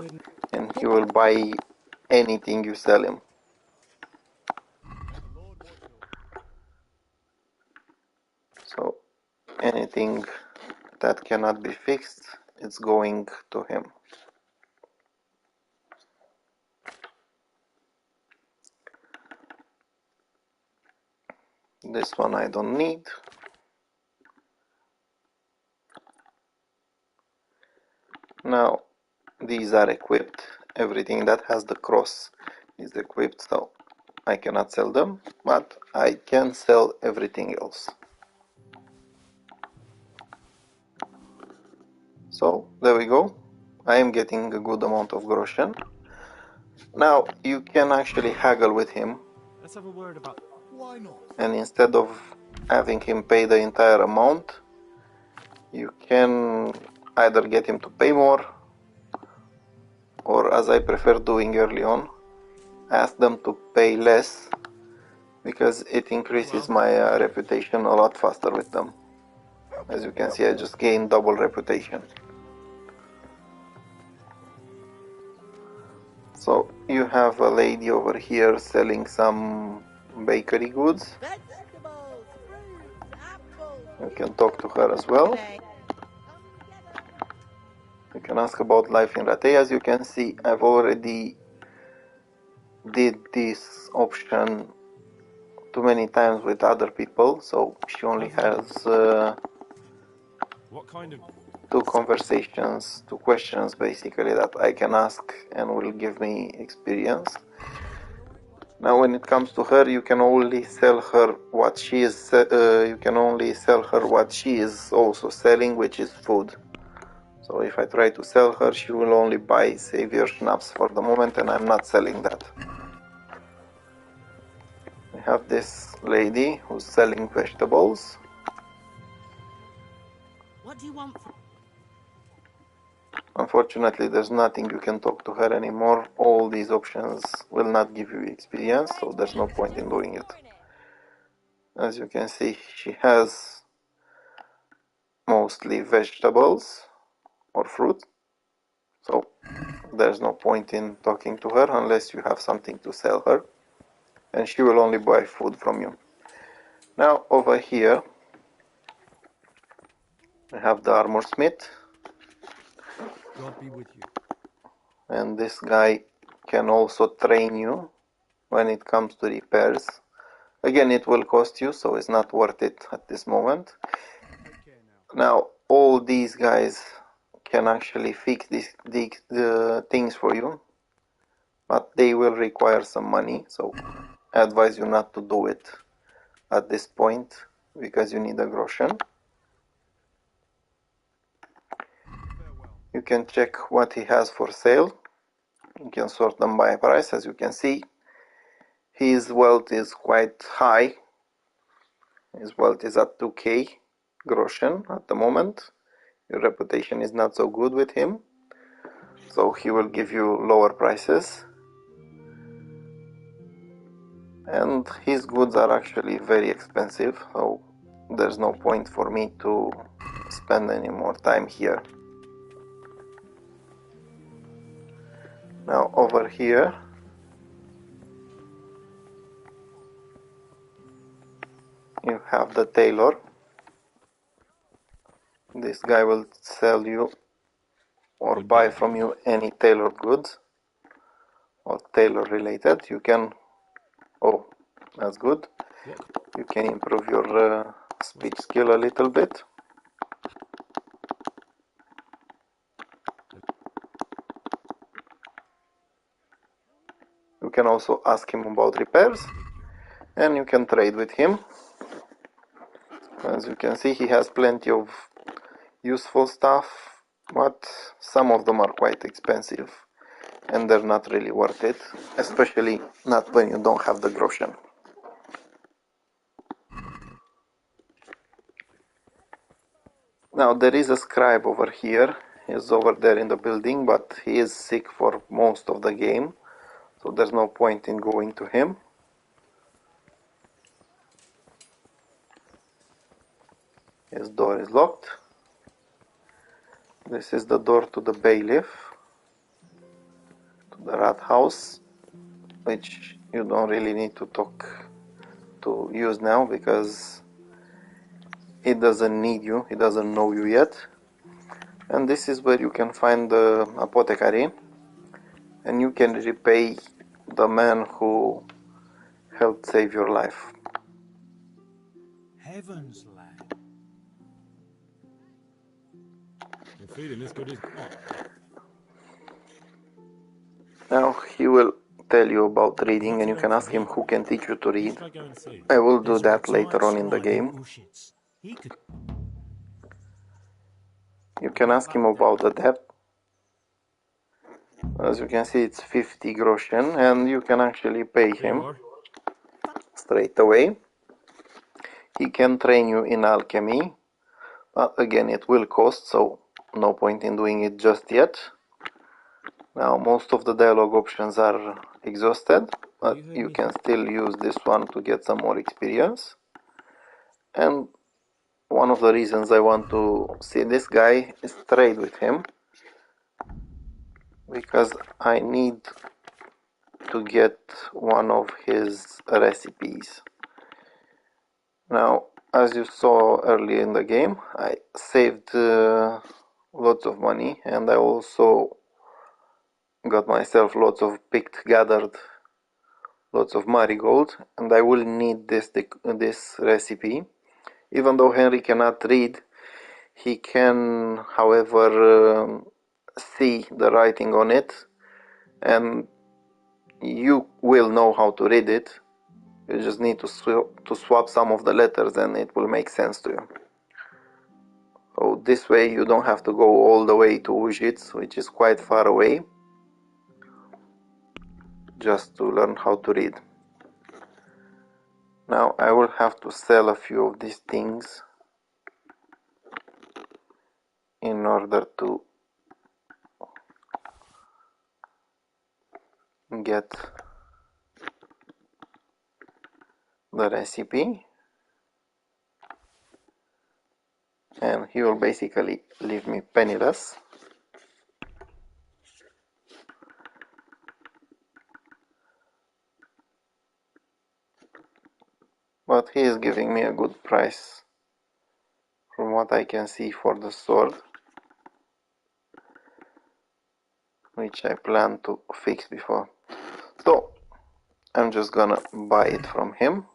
and he will buy anything you sell him. So anything that cannot be fixed, it's going to him. This one I don't need. Now these are equipped. Everything that has the cross is equipped, so I cannot sell them, but I can sell everything else. So there we go. I am getting a good amount of groschen. Now you can actually haggle with him. Let's have a word about. Why not? And instead of having him pay the entire amount, you can either get him to pay more, or as I prefer doing early on, ask them to pay less, because it increases my reputation a lot faster with them. As you can see, I just gained double reputation. So you have a lady over here selling some bakery goods. You can talk to her as well. You can ask about life in Rattay. As you can see, I've already did this option too many times with other people, so she only has What kind of... two questions basically that I can ask and will give me experience. Now when it comes to her, you can only sell her what she is also selling, which is food. So if I try to sell her, she will only buy Savior Schnapps for the moment, and I'm not selling that. We have this lady who's selling vegetables. What do you want from... Unfortunately, there's nothing you can talk to her anymore. All these options will not give you experience, so there's no point in doing it. As you can see, she has mostly vegetables or fruit, so there's no point in talking to her unless you have something to sell her, and she will only buy food from you. Now over here we have the armor smith, God be with you. and this guy can also train you when it comes to repairs. Again, it will cost you, so it's not worth it at this moment. Now all these guys can actually fix the things for you, but they will require some money, so I advise you not to do it at this point because you need a groschen. You can check what he has for sale. You can sort them by price. As you can see, his wealth is quite high. His wealth is at 2k groschen at the moment. Your reputation is not so good with him, so he will give you lower prices. And his goods are actually very expensive, so there's no point for me to spend any more time here. Now over here you have the tailor. This guy will sell you or buy from you any tailored goods or tailor related. You can, oh, that's good. You can improve your speech skill a little bit. You can also ask him about repairs, and you can trade with him. As you can see, he has plenty of useful stuff, but some of them are quite expensive and they're not really worth it, especially not when you don't have the groschen. Now there is a scribe over here. He's over there in the building, but he is sick for most of the game, so there's no point in going to him. His door is locked. This is the door to the bailiff, to the rat house, which you don't really need to use now because it doesn't need you, it doesn't know you yet. And this is where you can find the apothecary, and you can repay the man who helped save your life. Heavens, lad. I'm feeling this good as... Now he will tell you about reading, and you can ask him who can teach you to read. Should I go and see? I will do There's a that retired later on in the scribe in game. Ushitz. He could... You can ask him about the debt. As you can see, it's 50 groschen, and you can actually pay him straight away. He can train you in alchemy, but again it will cost, so no point in doing it just yet. Now most of the dialogue options are exhausted, but you can still use this one to get some more experience. And one of the reasons I want to see this guy is trade with him, because I need to get one of his recipes. Now as you saw earlier in the game, I saved lots of money, and I also got myself lots of gathered lots of marigold, and I will need this recipe. Even though Henry cannot read, he can, however, see the writing on it, and you will know how to read it. You just need to swap some of the letters and it will make sense to you. So this way you don't have to go all the way to Ujits, which is quite far away, just to learn how to read. Now I will have to sell a few of these things in order to get the recipe, and he will basically leave me penniless. But he is giving me a good price from what I can see for the sword, which I plan to fix before. So I'm just gonna buy it from him.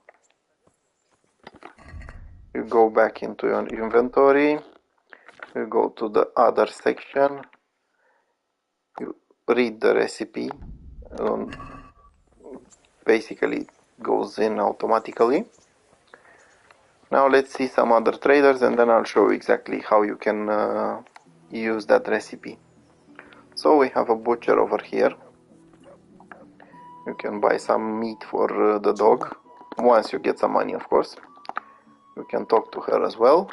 You go back into your inventory, you go to the other section, you read the recipe, basically goes in automatically. Now let's see some other traders, and then I'll show you exactly how you can use that recipe. So we have a butcher over here. You can buy some meat for the dog, once you get some money, of course. You can talk to her as well.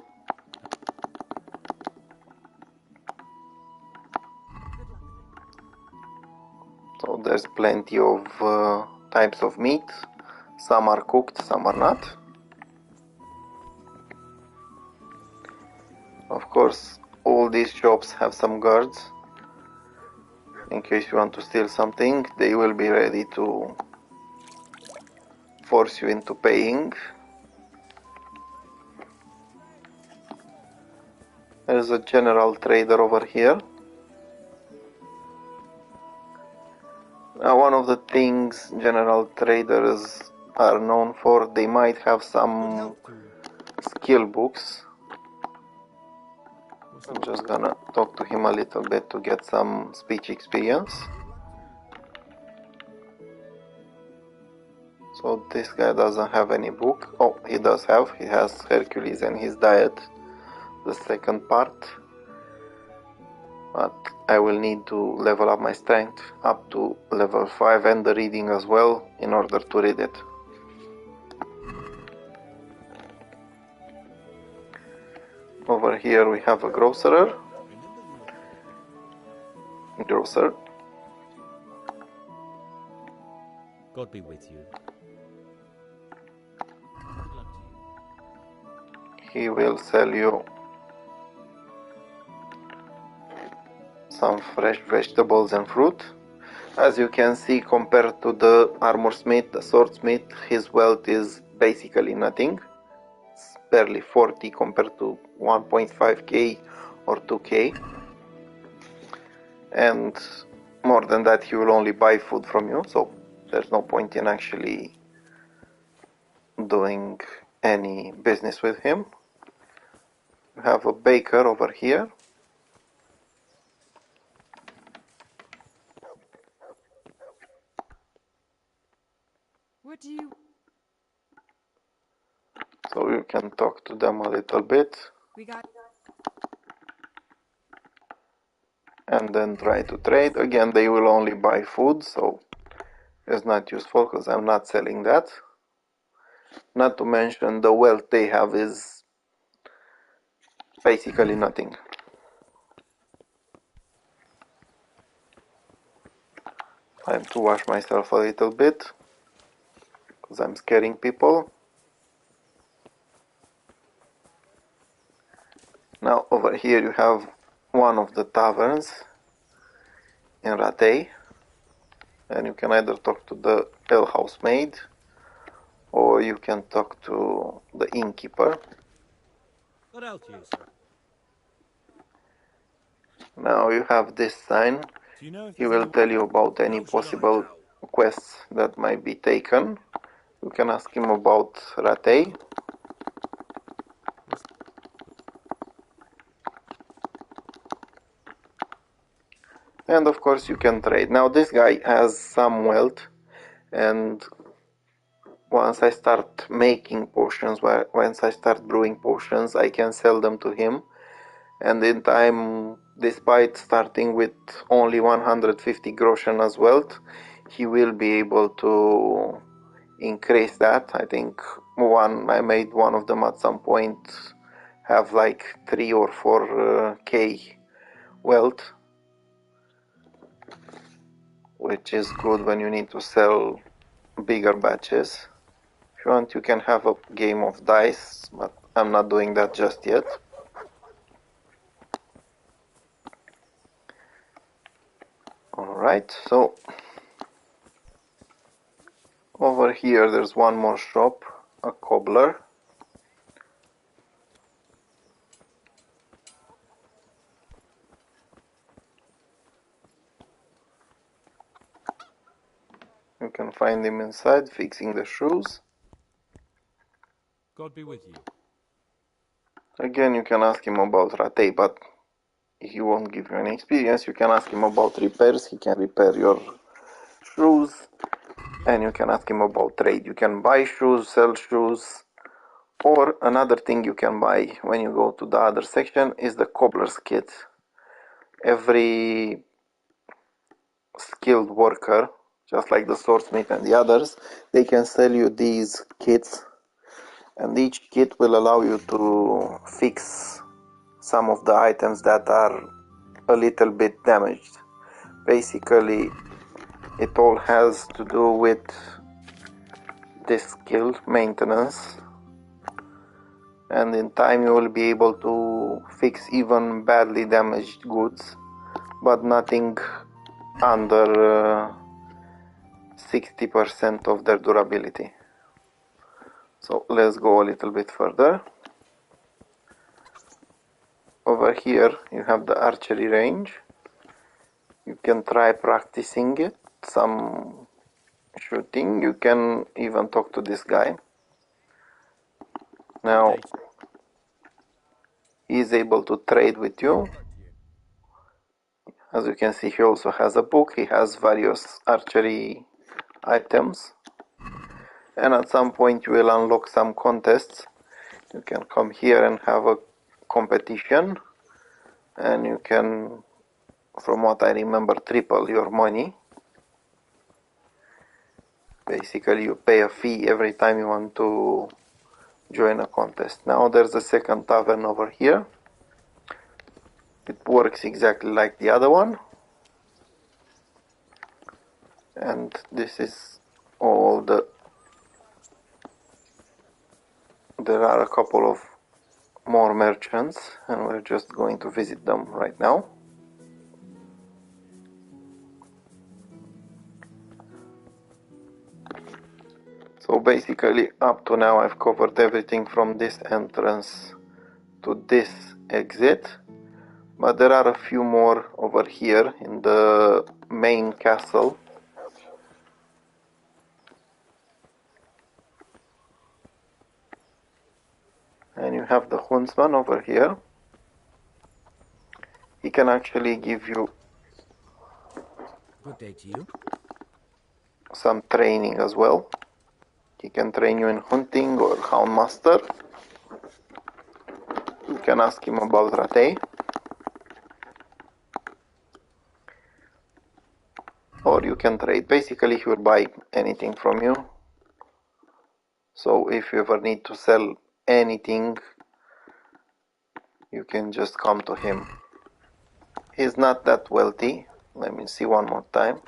So there's plenty of types of meat. Some are cooked, some are not. Of course, all these shops have some guards. In case you want to steal something, they will be ready to force you into paying. There's a general trader over here. Now, one of the things general traders are known for, they might have some skill books. I'm just gonna talk to him a little bit to get some speech experience. So this guy doesn't have any book. Oh, he does have. He has Hercules and his diet, the second part. But I will need to level up my strength up to level 5 and the reading as well in order to read it. Over here we have a grocer. God be with you. He will sell you some fresh vegetables and fruit. As you can see, compared to the armor smith, the swordsmith, his wealth is basically nothing. It's barely 40 compared to 1.5k or 2k. And more than that, he will only buy food from you, so there's no point in actually doing any business with him. You have a baker over here. What do you... So you can talk to them a little bit. We got... And then try to trade. Again, they will only buy food, so it's not useful because I'm not selling that. Not to mention the wealth they have is basically nothing. I have to wash myself a little bit because I'm scaring people. Now over here you have one of the taverns in Rattay, and you can either talk to the ale housemaid or you can talk to the innkeeper. What else you, sir? Now you have this sign. Do you know if He there's will any... tell you about any How should I possible know? quests that might be taken. You can ask him about Rattay. And of course you can trade. Now this guy has some wealth, and once I start making potions, once I start brewing potions, I can sell them to him. And in time, despite starting with only 150 groschen as wealth, he will be able to increase that. I think I made one of them at some point have like 3 or 4 k wealth, which is good when you need to sell bigger batches. If you want, you can have a game of dice, but I'm not doing that just yet. Alright, so over here there's one more shop, a cobbler. You can find him inside fixing the shoes. God be with you. Again, you can ask him about Rattay, but he won't give you any experience. You can ask him about repairs. He can repair your shoes. And you can ask him about trade. You can buy shoes, sell shoes. Or another thing you can buy when you go to the other section is the cobbler's kit. Every skilled worker, just like the swordsmith and the others, they can sell you these kits. And each kit will allow you to fix some of the items that are a little bit damaged. Basically, it all has to do with this skill, maintenance, and in time you will be able to fix even badly damaged goods, but nothing under 60% of their durability. So let's go a little bit further. Over here you have the archery range. You can try practicing it, some shooting. You can even talk to this guy. Now he is able to trade with you. As you can see, he also has a book. He has various archery items. And at some point you will unlock some contests. You can come here and have a competition. And you can, from what I remember, triple your money. Basically, you pay a fee every time you want to join a contest. Now there's a second tavern over here. It works exactly like the other one. And this is all there are a couple of more merchants, and we're just going to visit them right now. So basically, up to now I've covered everything from this entrance to this exit, but there are a few more over here in the main castle. And you have the huntsman over here. He can actually give you Good day to you. some training as well. He can train you in hunting or houndmaster. You can ask him about Rattay. Or you can trade. Basically, he will buy anything from you. So if you ever need to sell anything, you can just come to him. He's not that wealthy. Let me see one more time.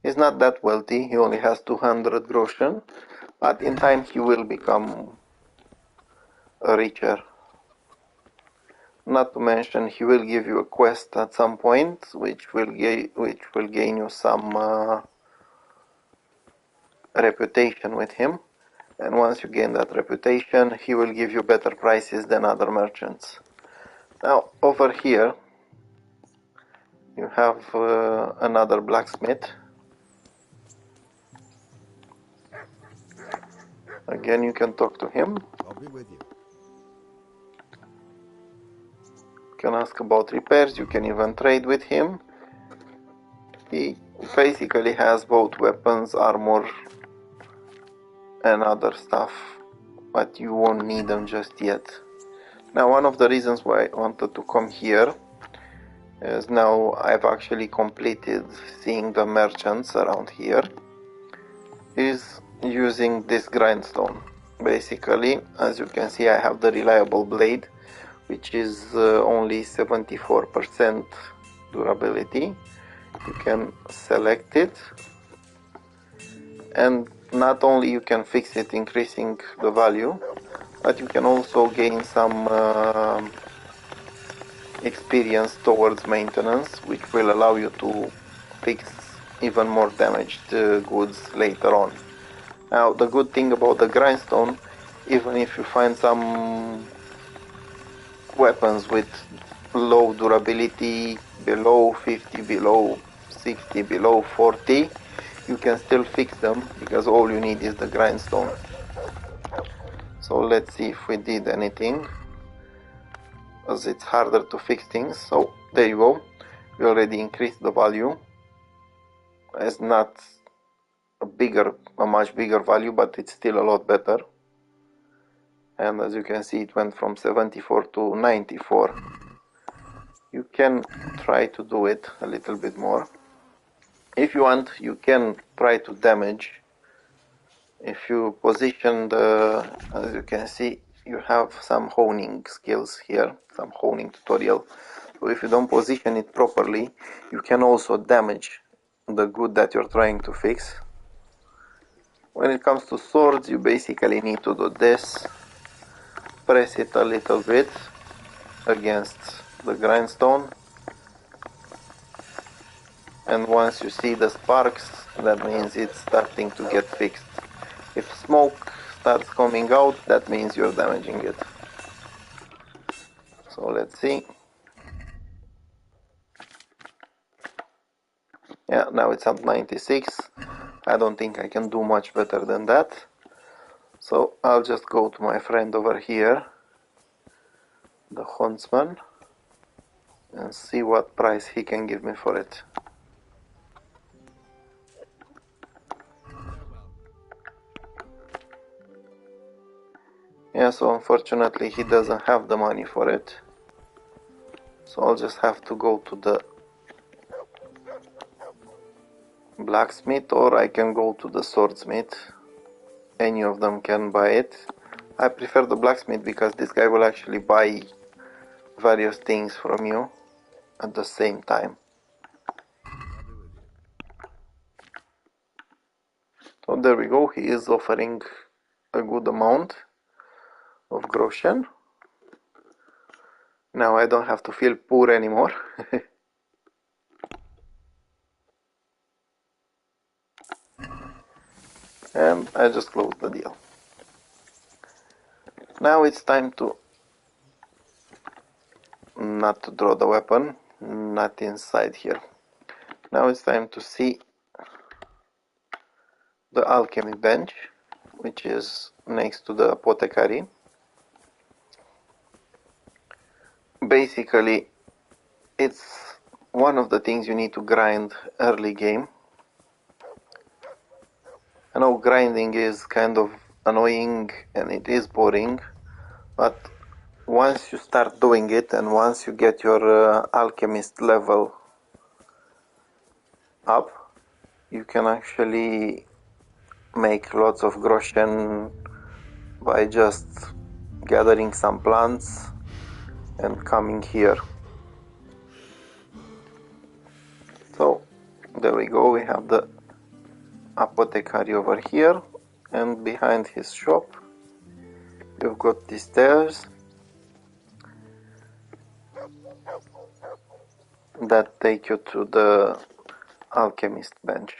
He's not that wealthy. He only has 200 groschen. But in time he will become a richer. Not to mention he will give you a quest at some point, which will gain you some reputation with him, and once you gain that reputation, he will give you better prices than other merchants. Now over here you have another blacksmith. Again, you can talk to him. I'll be with you. You can ask about repairs, you can even trade with him. He basically has both weapons, armor, and other stuff, but you won't need them just yet. Now, one of the reasons why I wanted to come here is now I've actually completed seeing the merchants around here, is using this grindstone. Basically, as you can see, I have the reliable blade, which is only 74% durability. You can select it, and not only you can fix it, increasing the value, but you can also gain some experience towards maintenance, which will allow you to fix even more damaged goods later on. Now, the good thing about the grindstone, even if you find some weapons with low durability, below 50, below 60, below 40, you can still fix them because all you need is the grindstone. So let's see if we did anything, as it's harder to fix things. So there you go, we already increased the value. It's not a much bigger value, but it's still a lot better. And as you can see, it went from 74 to 94. You can try to do it a little bit more. If you want, you can try to damage. If you position as you can see, you have some honing skills here, some honing tutorial. So if you don't position it properly, you can also damage the good that you're trying to fix. When it comes to swords, you basically need to do this. Press it a little bit against the grindstone, and once you see the sparks, that means it's starting to get fixed. If smoke starts coming out, that means you're damaging it. So let's see. Yeah, now it's at 96. I don't think I can do much better than that. So I'll just go to my friend over here, the huntsman, and see what price he can give me for it. Yeah, so unfortunately he doesn't have the money for it. So I'll just have to go to the blacksmith, or I can go to the swordsmith. Any of them can buy it. I prefer the blacksmith because this guy will actually buy various things from you at the same time. So there we go, he is offering a good amount of groschen. Now I don't have to feel poor anymore. And I just closed the deal. Now it's time to not to draw the weapon, not inside here. Now it's time to see the alchemy bench, which is next to the apothecary. Basically, it's one of the things you need to grind early game. I know grinding is kind of annoying and it is boring, but once you start doing it and once you get your alchemist level up, you can actually make lots of groschen by just gathering some plants and coming here. So there we go, we have the apothecary over here, and behind his shop you've got these stairs that take you to the alchemist bench.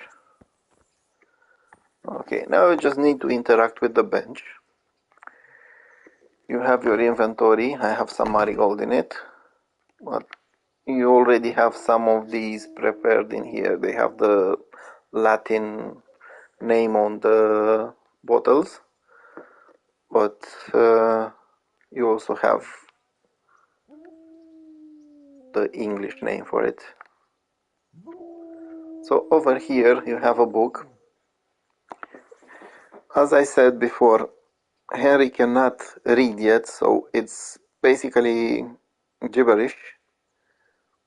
Okay, now you just need to interact with the bench. You have your inventory. I have some marigold in it, but you already have some of these prepared in here. They have the Latin name on the bottles, but you also have the English name for it. So over here you have a book. As I said before, Henry cannot read yet, so it's basically gibberish.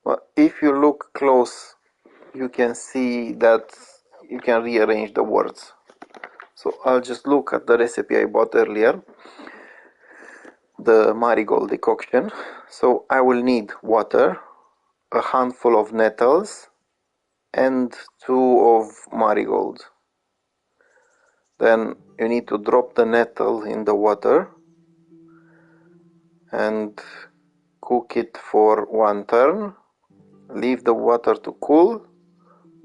But if you look close, you can see that you can rearrange the words. So I'll just look at the recipe I bought earlier, the marigold decoction. So I will need water, a handful of nettles, and 2 of marigold. Then you need to drop the nettle in the water and cook it for 1 turn. Leave the water to cool.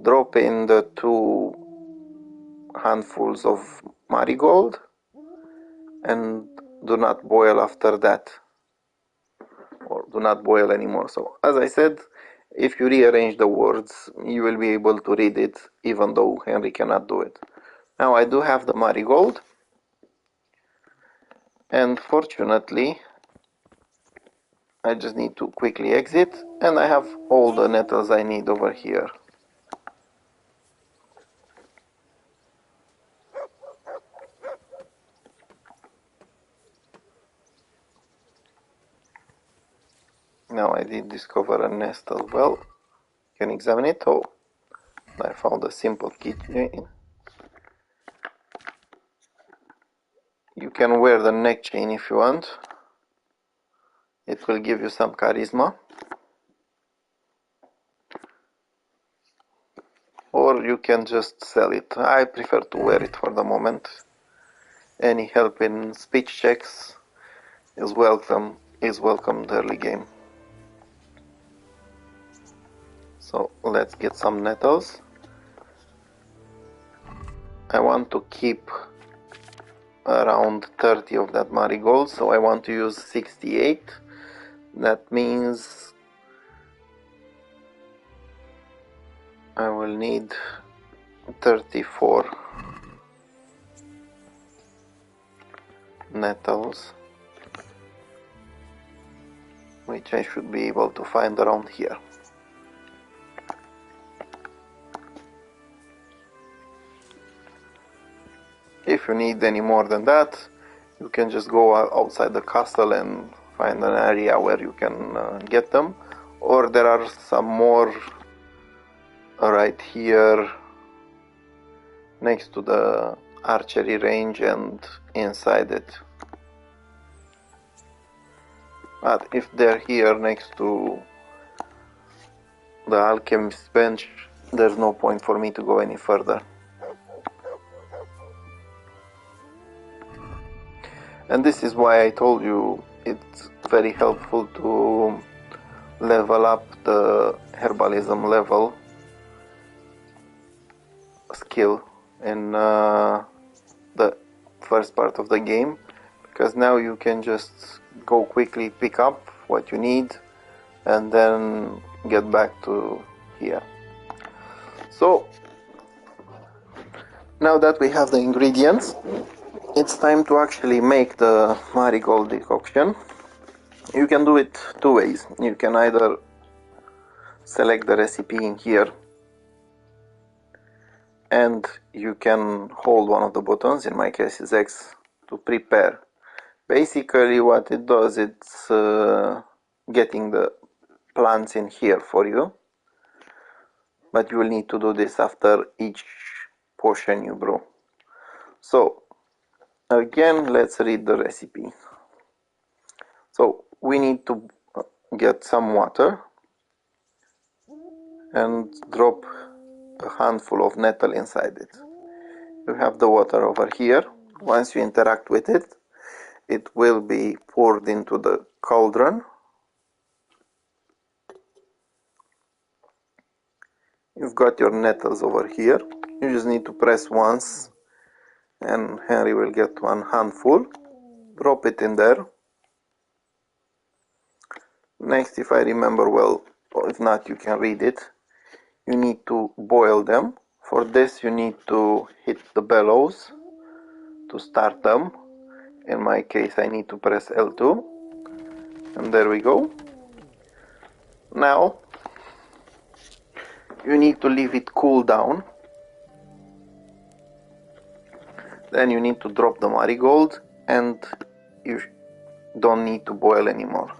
Drop in the 2 handfuls of marigold and do not boil after that, or do not boil anymore. So as I said, if you rearrange the words, you will be able to read it, even though Henry cannot do it. Now I do have the marigold, and fortunately I just need to quickly exit, and I have all the nettles I need over here. Now I did discover a nest as well. You can examine it. Oh, I found a simple keychain. You can wear the neck chain if you want. It will give you some charisma. Or you can just sell it. I prefer to wear it for the moment. Any help in speech checks is welcomed early game. So let's get some nettles. I want to keep around 30 of that marigold, so I want to use 68. That means I will need 34 nettles, which I should be able to find around here. If you need any more than that, you can just go outside the castle and find an area where you can get them, or there are some more right here next to the archery range and inside it. But if they're here next to the alchemist's bench, there's no point for me to go any further. And this is why I told you it's very helpful to level up the herbalism level skill in the first part of the game, because now you can just go quickly pick up what you need and then get back to here. So now that we have the ingredients, it's time to actually make the marigold decoction. You can do it 2 ways. You can either select the recipe in here and you can hold one of the buttons, in my case is X, to prepare. Basically what it does, it's getting the plants in here for you, but you will need to do this after each potion you brew. So again, let's read the recipe. So we need to get some water and drop a handful of nettle inside it. You have the water over here. Once you interact with it, it will be poured into the cauldron. You've got your nettles over here. You just need to press once and Henry will get one handful. Drop it in there. Next, if I remember well, or if not, you can read it. You need to boil them. For this, you need to hit the bellows to start them. In my case, I need to press L2. And there we go. Now, you need to leave it cool down. Then you need to drop the marigold, and you don't need to boil anymore.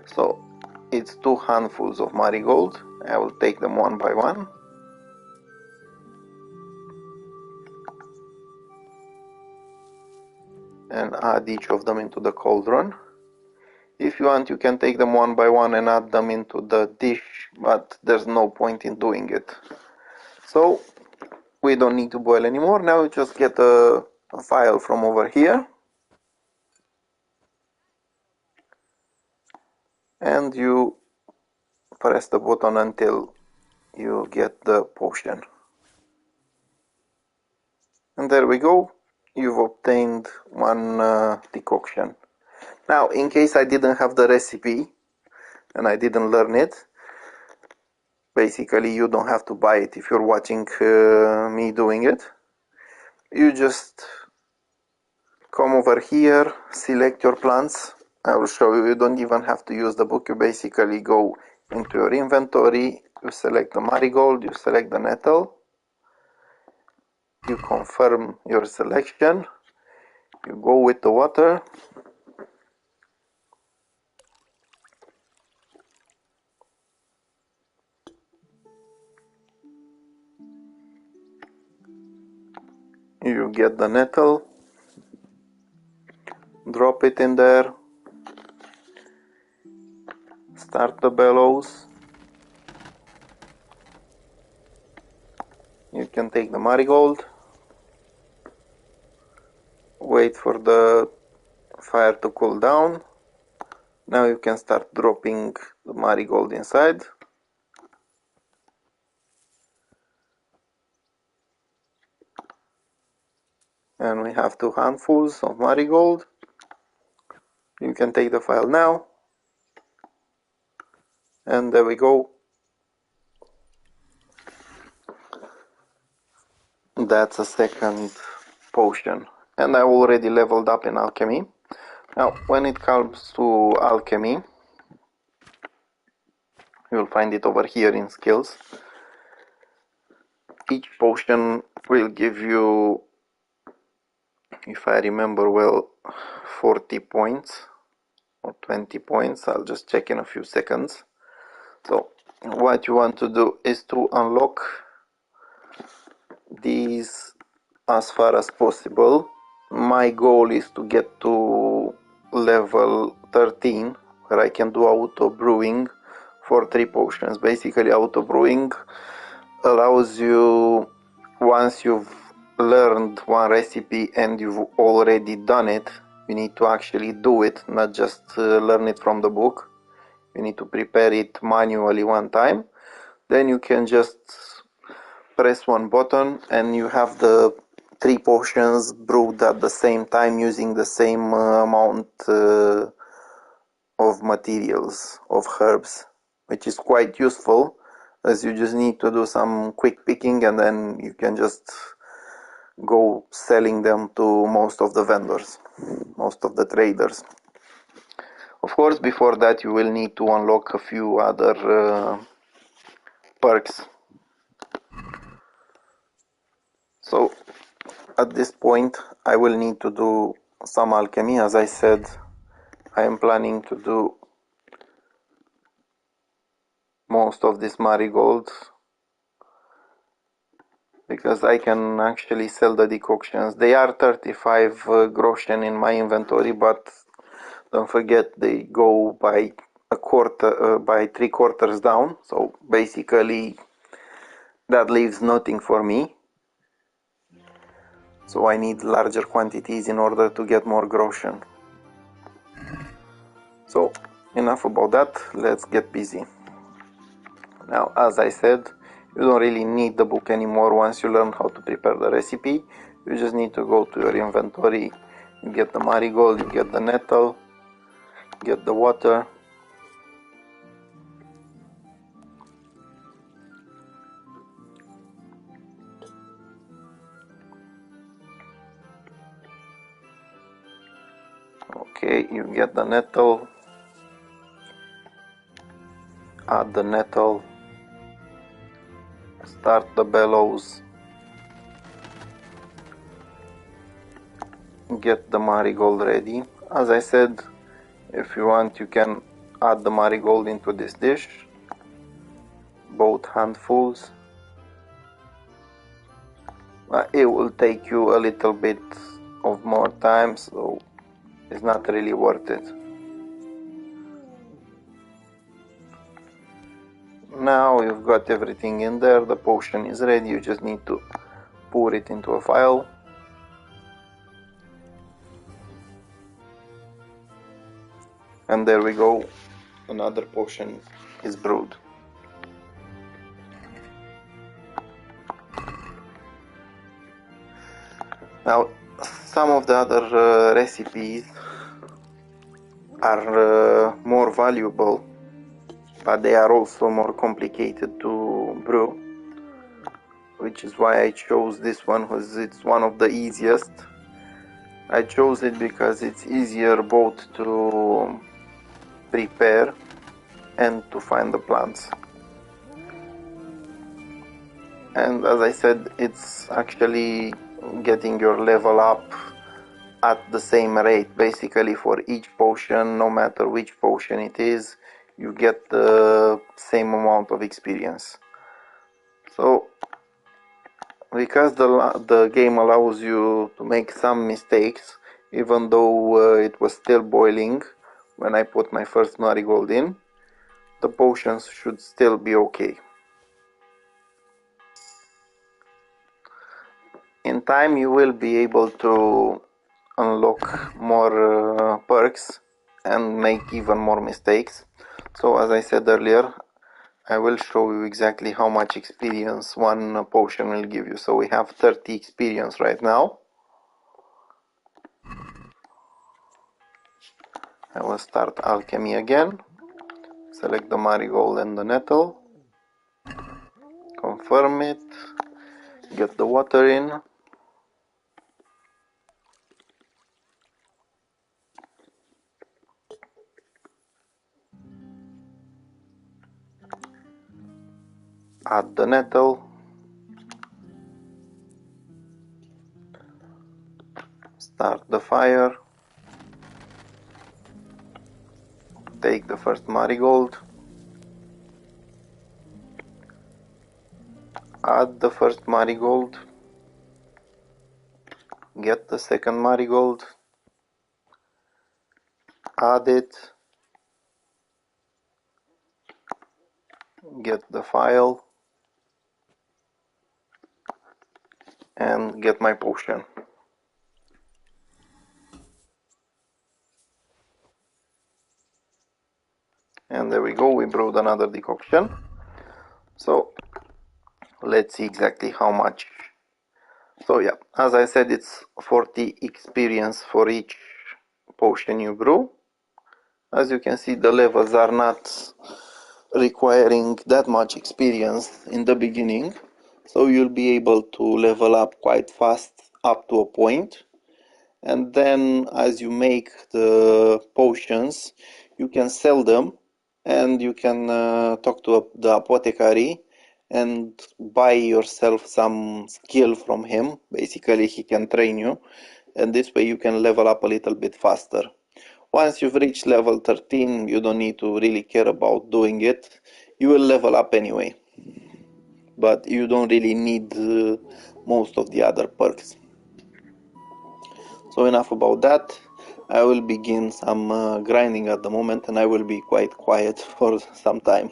So it's 2 handfuls of marigold. I will take them one by one. And add each of them into the cauldron. If you want, you can take them one by one and add them into the dish, but there's no point in doing it. So we don't need to boil anymore. Now you just get a file from over here, and you press the button until you get the potion. And there we go. You've obtained one decoction. Now, in case I didn't have the recipe and I didn't learn it, basically you don't have to buy it if you're watching me doing it. You just come over here, select your plants. I will show you. You don't even have to use the book. You basically go into your inventory, you select the marigold, you select the nettle, you confirm your selection, you go with the water, you get the nettle, drop it in there, start the bellows, you can take the marigold, wait for the fire to cool down. Now you can start dropping the marigold inside. And we have 2 handfuls of marigold. You can take the file now. And there we go. That's a second potion. And I already leveled up in alchemy. Now, when it comes to alchemy, you'll find it over here in skills. Each potion will give you, if I remember well, 40 points or 20 points. I'll just check in a few seconds. So what you want to do is to unlock these as far as possible. My goal is to get to level 13 where I can do auto brewing for 3 potions. Basically, auto brewing allows you, once you've learned one recipe and you've already done it, you need to actually do it, not just learn it from the book. You need to prepare it manually one time. Then you can just press one button and you have the 3 potions brewed at the same time using the same amount of materials, of herbs, which is quite useful, as you just need to do some quick picking and then you can just go selling them to most of the vendors, most of the traders. Of course, before that you will need to unlock a few other perks. So at this point I will need to do some alchemy. As I said, I am planning to do most of this marigold because I can actually sell the decoctions. They are 35 groschen in my inventory, but don't forget they go by a quarter, by 3/4 down, so basically that leaves nothing for me. So I need larger quantities in order to get more groschen. So enough about that, let's get busy. Now, as I said, you don't really need the book anymore once you learn how to prepare the recipe. You just need to go to your inventory, you get the marigold, you get the nettle, get the water. Okay, you get the nettle, add the nettle, start the bellows, get the marigold ready. As I said, if you want you can add the marigold into this dish, both handfuls. It will take you a little bit of more time, so it's not really worth it. Now you've got everything in there, the potion is ready, you just need to pour it into a vial. And there we go, another potion is brewed. Now, some of the other recipes are more valuable, but they are also more complicated to brew, which is why I chose this one, because it's one of the easiest. I chose it because it's easier both to prepare and to find the plants. And as I said, it's actually getting your level up at the same rate. Basically, for each potion, no matter which potion it is, you get the same amount of experience. So because the game allows you to make some mistakes, even though it was still boiling when I put my first marigold in, the potions should still be okay. In time you will be able to unlock more perks and make even more mistakes. So as I said earlier, I will show you exactly how much experience one potion will give you. So we have 30 experience right now. I will start alchemy again. Select the marigold and the nettle. Confirm it. Get the water in. Add the nettle. Start the fire. Take the first marigold. Add the first marigold. Get the second marigold. Add it. Get the file. And get my potion. And there we go, we brewed another decoction. So let's see exactly how much. So yeah, as I said, it's 40 experience for each potion you brew. As you can see, the levels are not requiring that much experience in the beginning, so you'll be able to level up quite fast up to a point. And then as you make the potions, you can sell them, and you can talk to the apothecary and buy yourself some skill from him. Basically, he can train you, and this way you can level up a little bit faster. Once you've reached level 13, you don't need to really care about doing it. You will level up anyway, but you don't really need most of the other perks. So enough about that. I will begin some grinding at the moment, and I will be quite quiet for some time.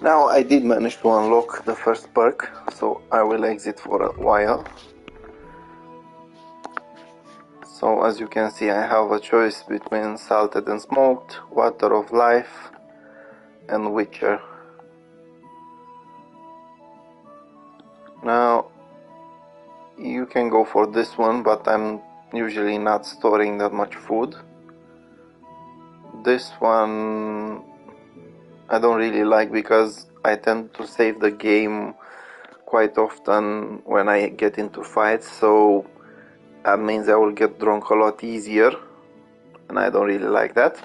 Now I did manage to unlock the first perk, so I will exit for a while. So as you can see, I have a choice between salted and smoked, water of life, and witcher. Now you can go for this one, but I'm usually not storing that much food. This one I don't really like because I tend to save the game quite often when I get into fights, so that means I will get drunk a lot easier, and I don't really like that.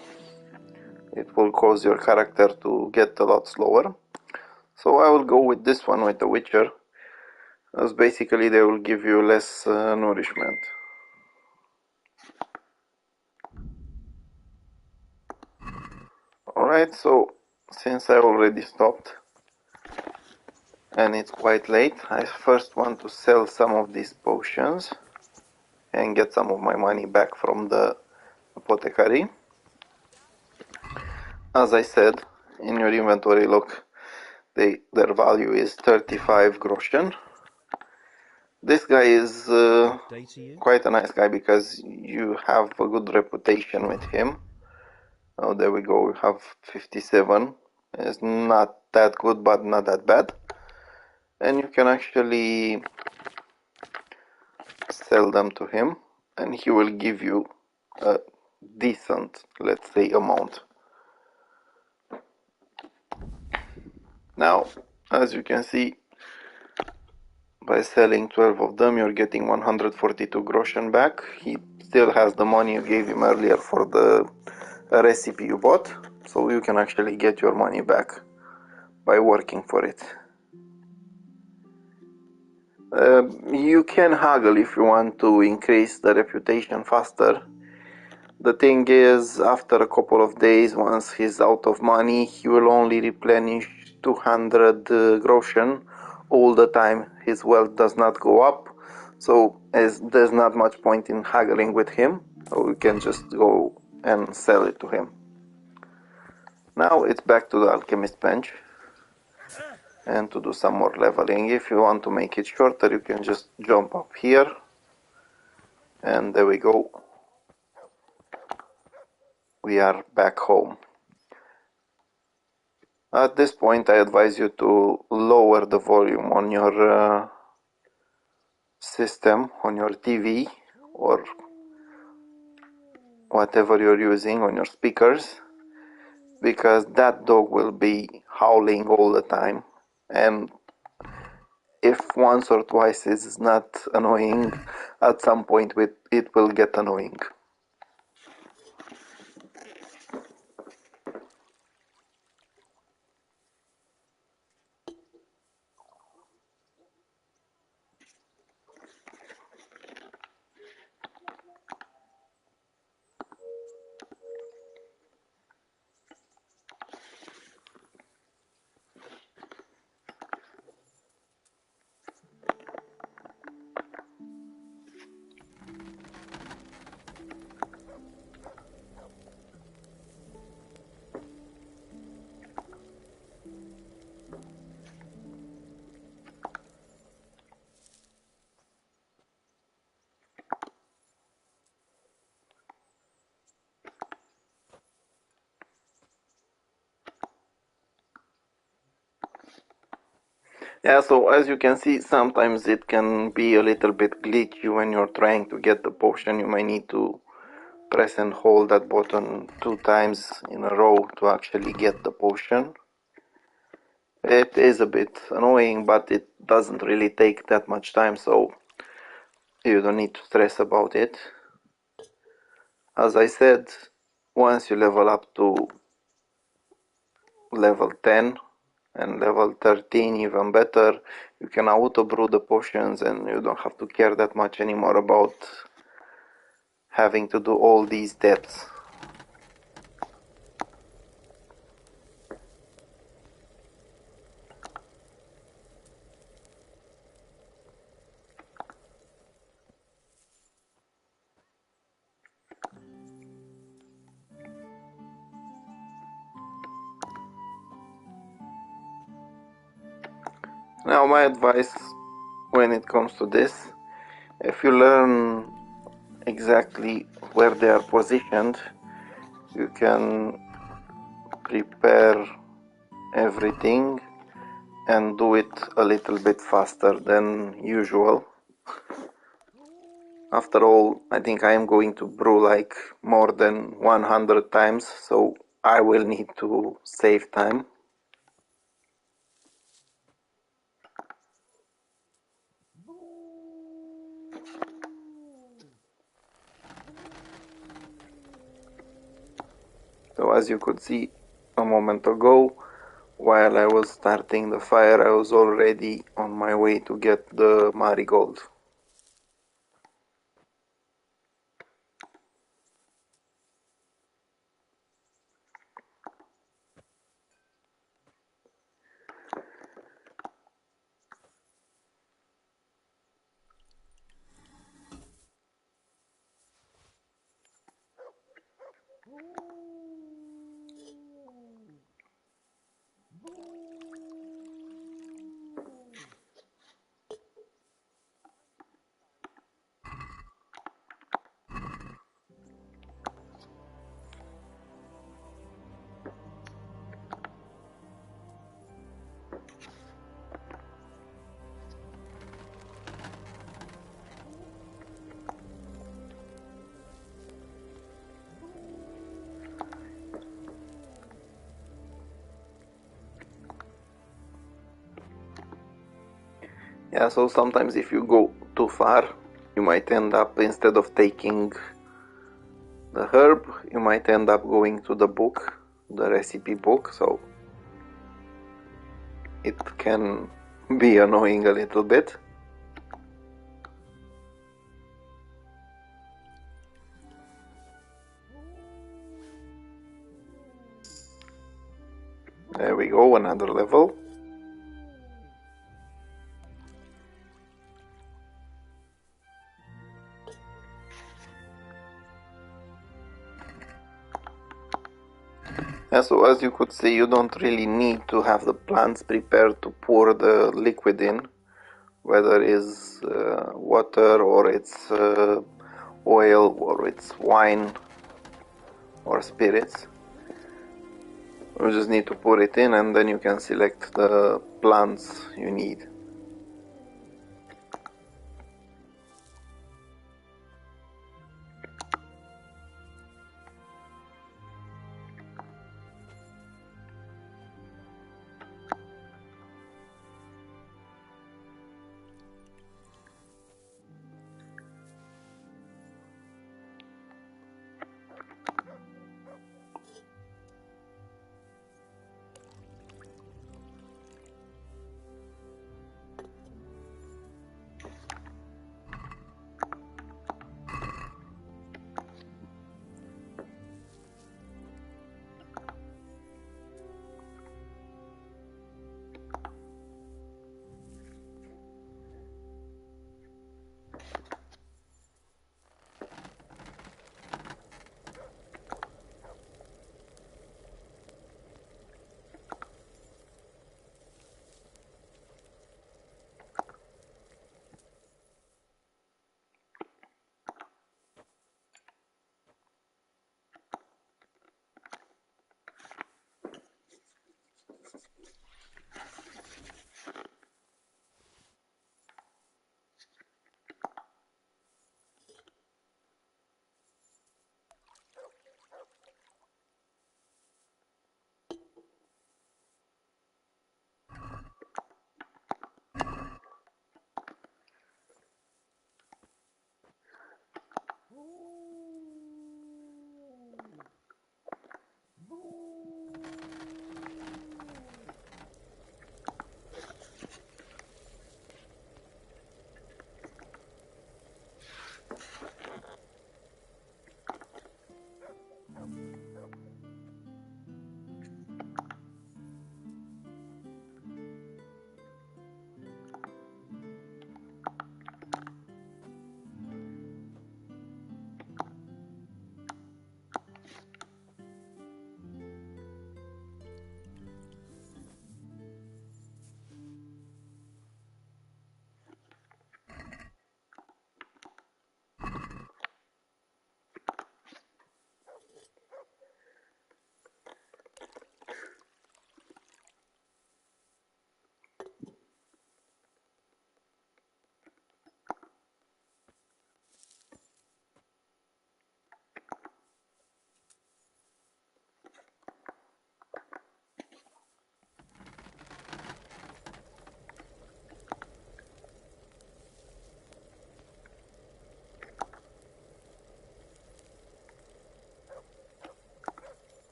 It will cause your character to get a lot slower. So I will go with this one, with the Witcher, as basically they will give you less nourishment. Alright, so since I already stopped and it's quite late, I first want to sell some of these potions and get some of my money back from the apothecary. As I said, in your inventory look, their value is 35 groschen. This guy is quite a nice guy because you have a good reputation with him. Oh, there we go, we have 57. It's not that good, but not that bad. And you can actually sell them to him, and he will give you a decent, let's say, amount. Now, as you can see, by selling 12 of them, you're getting 142 groschen back. He still has the money you gave him earlier for the recipe you bought, so you can actually get your money back by working for it. You can haggle if you want to increase the reputation faster. The thing is, after a couple of days, once he's out of money, he will only replenish 200 groschen all the time. His wealth does not go up, so as there's not much point in haggling with him, so you can just go and sell it to him. Now it's back to the alchemist bench, and to do some more leveling. If you want to make it shorter, you can just jump up here, and there we go. We are back home. At this point, I advise you to lower the volume on your system, on your TV, or whatever you're using, on your speakers, because that dog will be howling all the time, and if once or twice is not annoying, at some point it will get annoying. Yeah, so as you can see, sometimes it can be a little bit glitchy when you're trying to get the potion. You might need to press and hold that button 2 times in a row to actually get the potion. It is a bit annoying, but it doesn't really take that much time, so you don't need to stress about it. As I said, once you level up to level 10 and level 13 even better, you can auto brew the potions and you don't have to care that much anymore about having to do all these steps. Now my advice when it comes to this, if you learn exactly where they are positioned, you can prepare everything and do it a little bit faster than usual. After all, I think I am going to brew like more than 100 times, so I will need to save time. So as you could see a moment ago, while I was starting the fire, I was already on my way to get the marigold. Yeah, so sometimes if you go too far, you might end up, instead of taking the herb, you might end up going to the book, the recipe book, so it can be annoying a little bit. There we go, another level. Yeah, so as you could see, you don't really need to have the plants prepared to pour the liquid in, whether it's water or it's oil or it's wine or spirits. You just need to pour it in and then you can select the plants you need.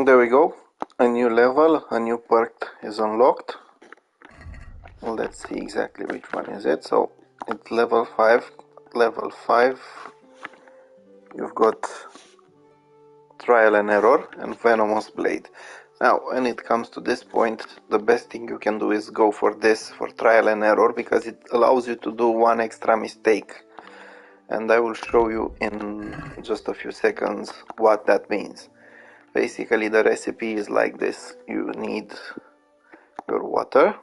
there we go. A new level, a new perk is unlocked. Let's see exactly which one is it. So it's level 5. Level 5, you've got Trial and Error and Venomous Blade. Now, when it comes to this point, the best thing you can do is go for this, for Trial and Error, because it allows you to do one extra mistake. And I will show you in just a few seconds what that means. Basically, the recipe is like this. You need your water.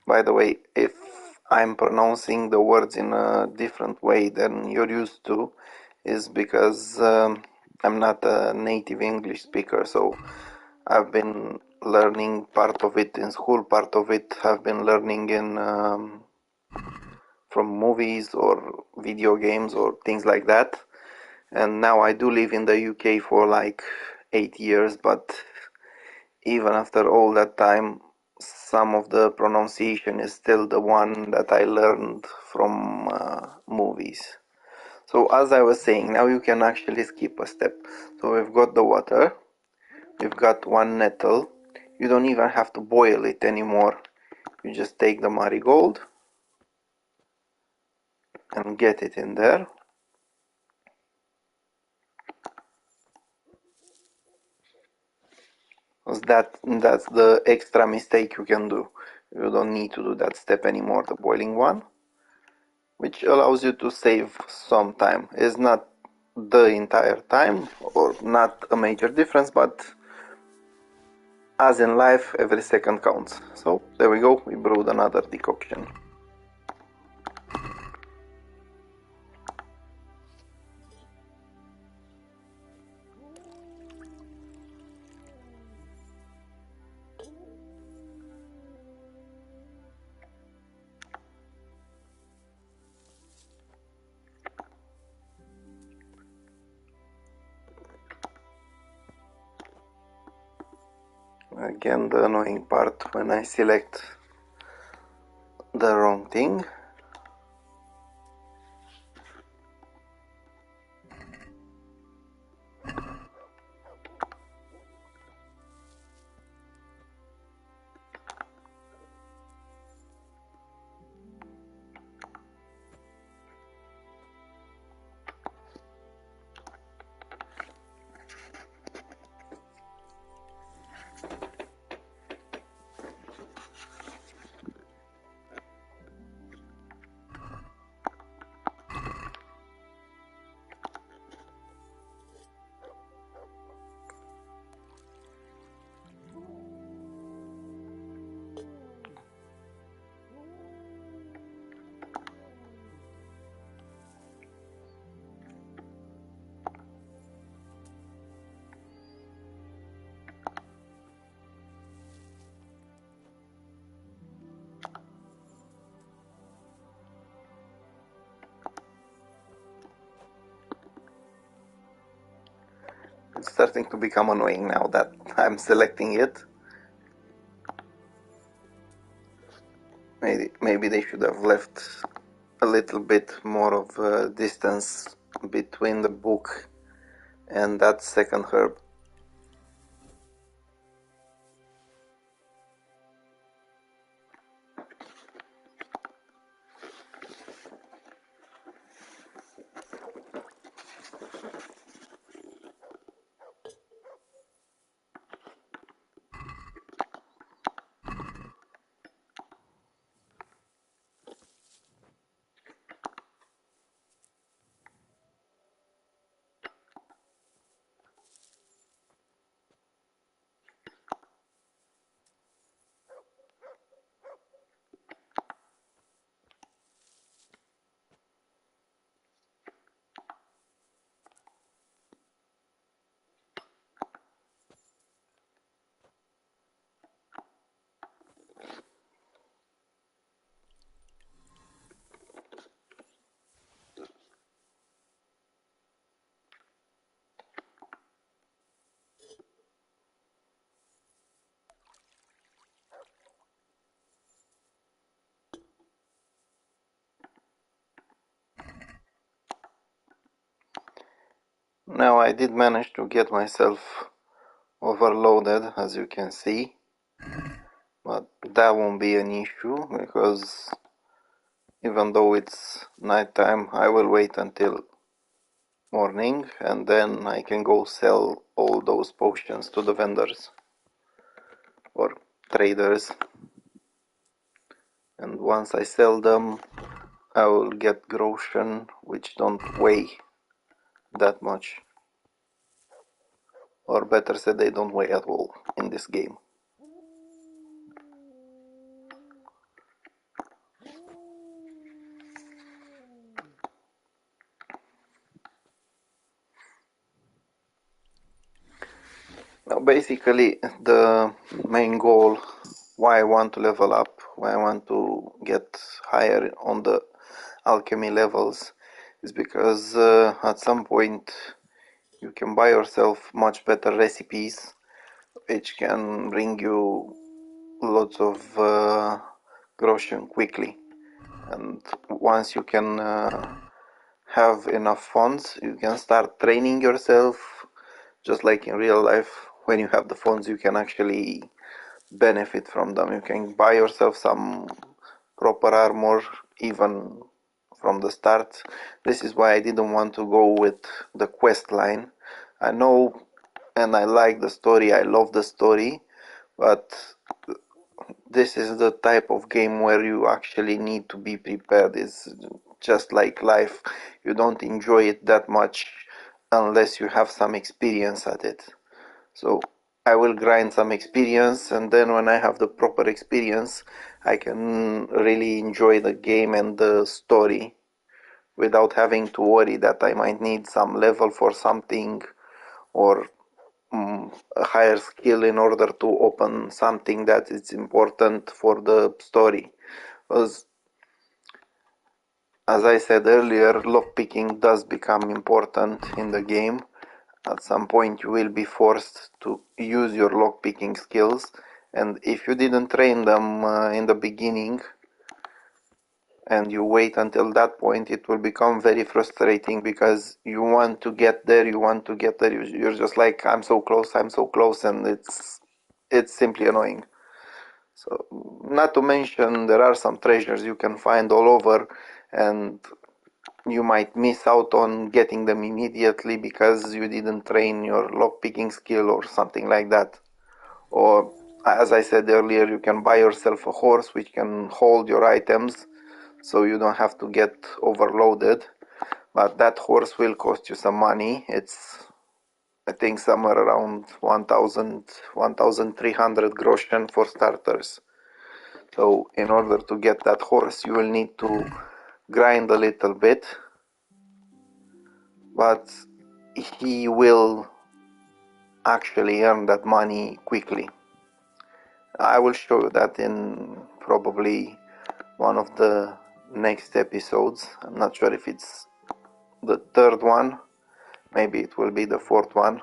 By the way, if I'm pronouncing the words in a different way than you're used to, is because I'm not a native English speaker, so I've been learning part of it in school, part of it I've been learning in from movies or video games or things like that. And now I do live in the UK for like 8 years, but even after all that time, some of the pronunciation is still the one that I learned from movies. So as I was saying, now you can actually skip a step. So we've got the water, we've got one nettle. You don't even have to boil it anymore. You just take the marigold and get it in there. That's the extra mistake you can do. You don't need to do that step anymore, the boiling one, which allows you to save some time. It's not the entire time or not a major difference, but as in life, every second counts. So there we go, we brewed another decoction. Again, the annoying part when I select the wrong thing. It's starting to become annoying now that I'm selecting it. Maybe they should have left a little bit more of a distance between the book and that second herb. Now I did manage to get myself overloaded, as you can see, but that won't be an issue because even though it's nighttime, I will wait until morning and then I can go sell all those potions to the vendors or traders, and once I sell them I will get groschen, which don't weigh that much, or better said, they don't weigh at all in this game. Now basically the main goal, why I want to level up, why I want to get higher on the alchemy levels, is because at some point you can buy yourself much better recipes which can bring you lots of groschen quickly, and once you can have enough funds you can start training yourself just like in real life. When you have the funds you can actually benefit from them. You can buy yourself some proper armor even from the start. This is why I didn't want to go with the quest line. I know and I like the story, I love the story, but this is the type of game where you actually need to be prepared. It's just like life. You don't enjoy it that much unless you have some experience at it. So I will grind some experience, and then when I have the proper experience I can really enjoy the game and the story without having to worry that I might need some level for something or a higher skill in order to open something that is important for the story. Because, as I said earlier, lockpicking does become important in the game. At some point you will be forced to use your lockpicking skills, and if you didn't train them in the beginning and you wait until that point, it will become very frustrating because you want to get there, you're just like, I'm so close, and it's simply annoying. So, not to mention, there are some treasures you can find all over, and you might miss out on getting them immediately because you didn't train your lockpicking skill or something like that. Or, as I said earlier, you can buy yourself a horse which can hold your items so you don't have to get overloaded. But that horse will cost you some money. It's, I think, somewhere around 1,300 groschen for starters. So in order to get that horse you will need to grind a little bit, but he will actually earn that money quickly. I will show you that in probably one of the next episodes. I'm not sure if it's the third one, maybe it will be the fourth one,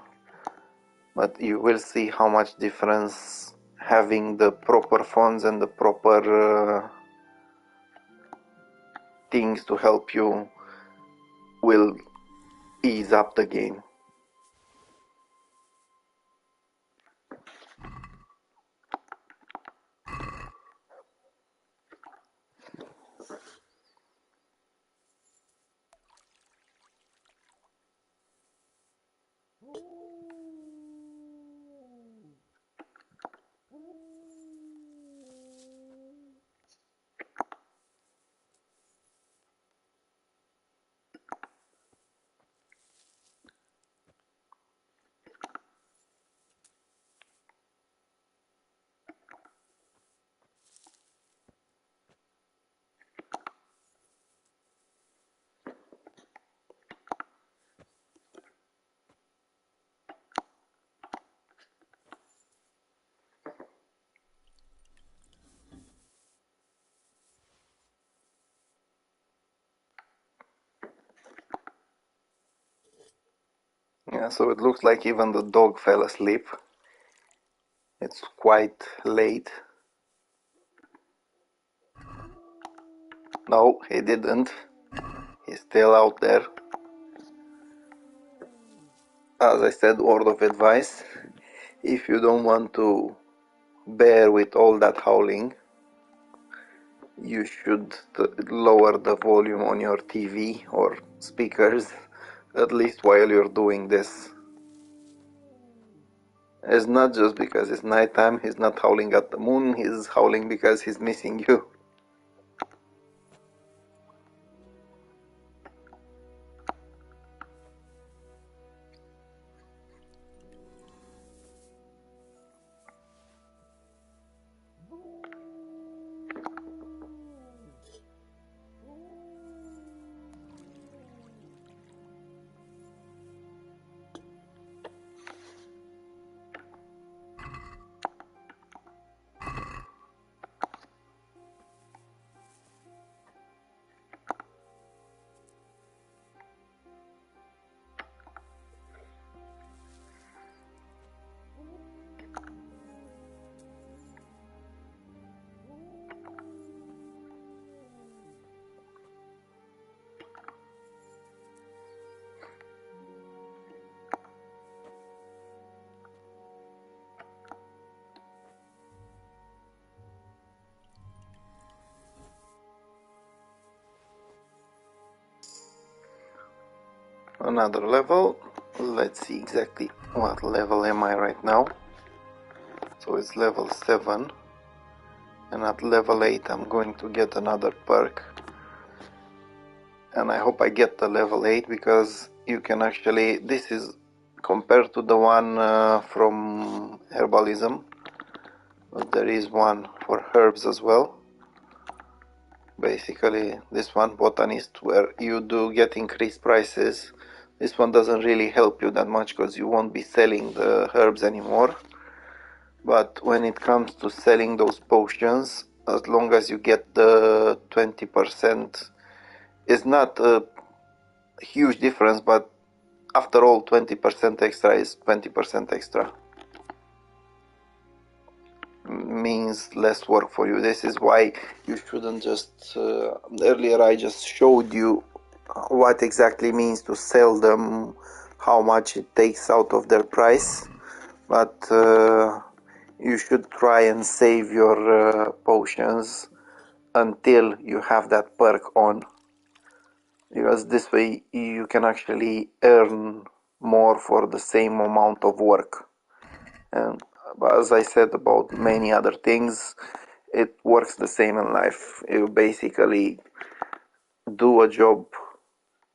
but you will see how much difference having the proper funds and the proper things to help you will ease up the game. Yeah, so it looks like even the dog fell asleep. It's quite late. No, he didn't. He's still out there. as I said, word of advice, if you don't want to bear with all that howling, you should lower the volume on your TV or speakers, at least while you're doing this. It's not just because it's nighttime, he's not howling at the moon, he's howling because he's missing you. Another level. Let's see exactly what level am I right now. So it's level 7, and at level 8 I'm going to get another perk, and I hope I get the level 8 because you can actually, this is compared to the one from herbalism, but there is one for herbs as well. Basically this one, botanist, where you do get increased prices. This one doesn't really help you that much because you won't be selling the herbs anymore. But when it comes to selling those potions, as long as you get the 20%, it's not a huge difference, but after all, 20% extra is 20% extra. Means less work for you. This is why you shouldn't just... earlier I just showed you what exactly means to sell them, how much it takes out of their price, but you should try and save your potions until you have that perk on, because this way you can actually earn more for the same amount of work. And as I said about many other things, it works the same in life. You basically do a job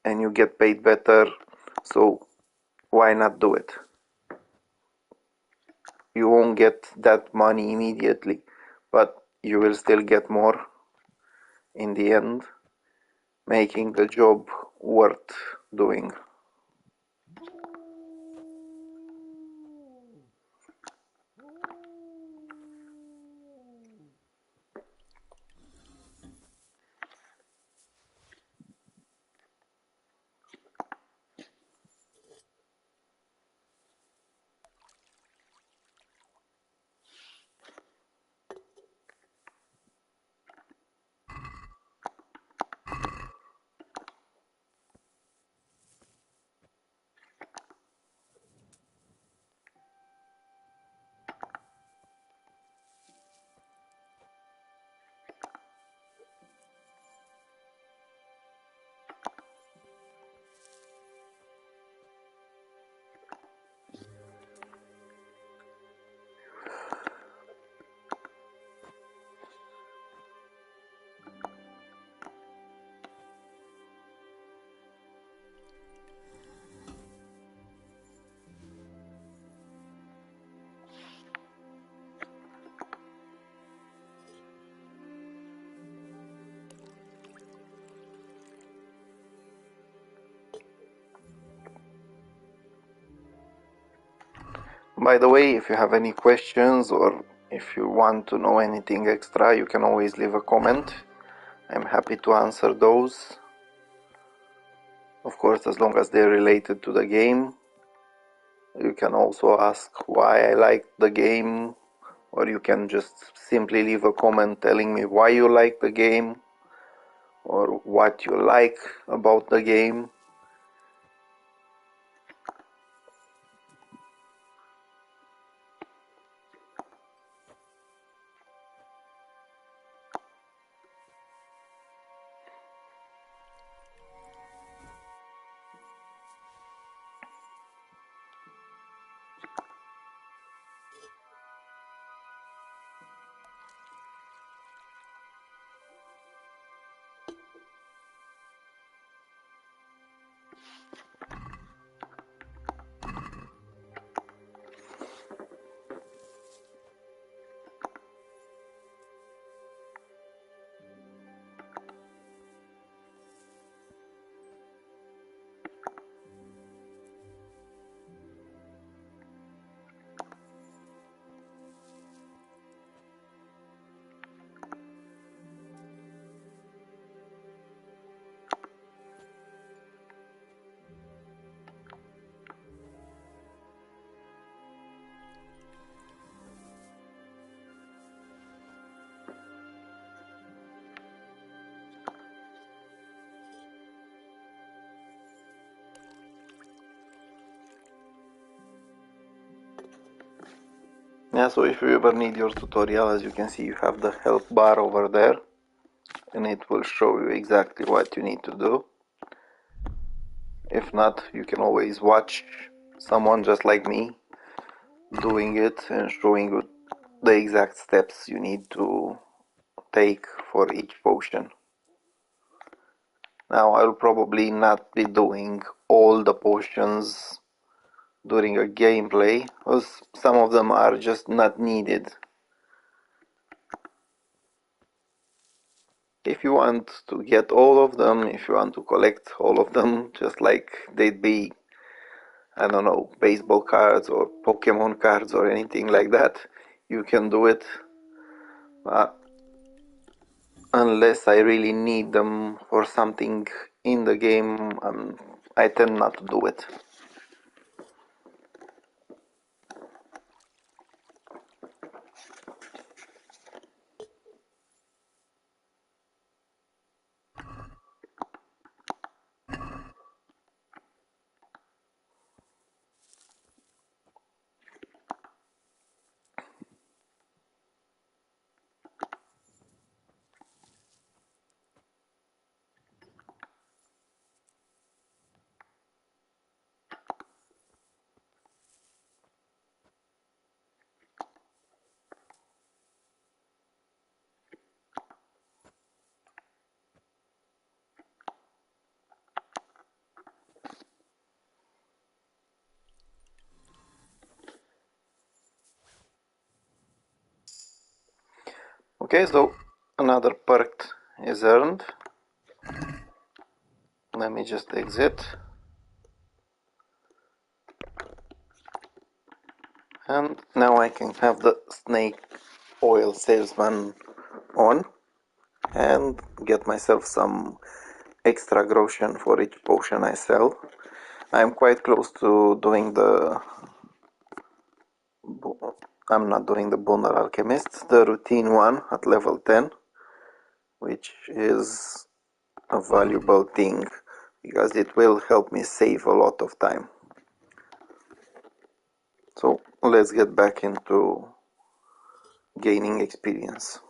and you get paid better, so why not do it? You won't get that money immediately, but you will still get more in the end, making the job worth doing. By the way, if you have any questions or if you want to know anything extra, you can always leave a comment. I'm happy to answer those. Of course, as long as they're related to the game. You can also ask why I like the game, or you can just simply leave a comment telling me why you like the game or what you like about the game. Yeah, so if you ever need your tutorial, as you can see, you have the help bar over there, and it will show you exactly what you need to do. If not, you can always watch someone just like me doing it and showing you the exact steps you need to take for each potion. Now, I'll probably not be doing all the potions during a gameplay, because some of them are just not needed. If you want to get all of them, if you want to collect all of them, just like they'd be, I don't know, baseball cards or Pokemon cards or anything like that, you can do it. Unless I really need them for something in the game, I tend not to do it. Okay, so another perk is earned. Let me just exit. And now I can have the snake oil salesman on and get myself some extra groschen for each potion I sell. I'm quite close to doing the... I'm not doing the Boner Alchemist, the routine one at level 10, which is a valuable thing because it will help me save a lot of time. So let's get back into gaining experience.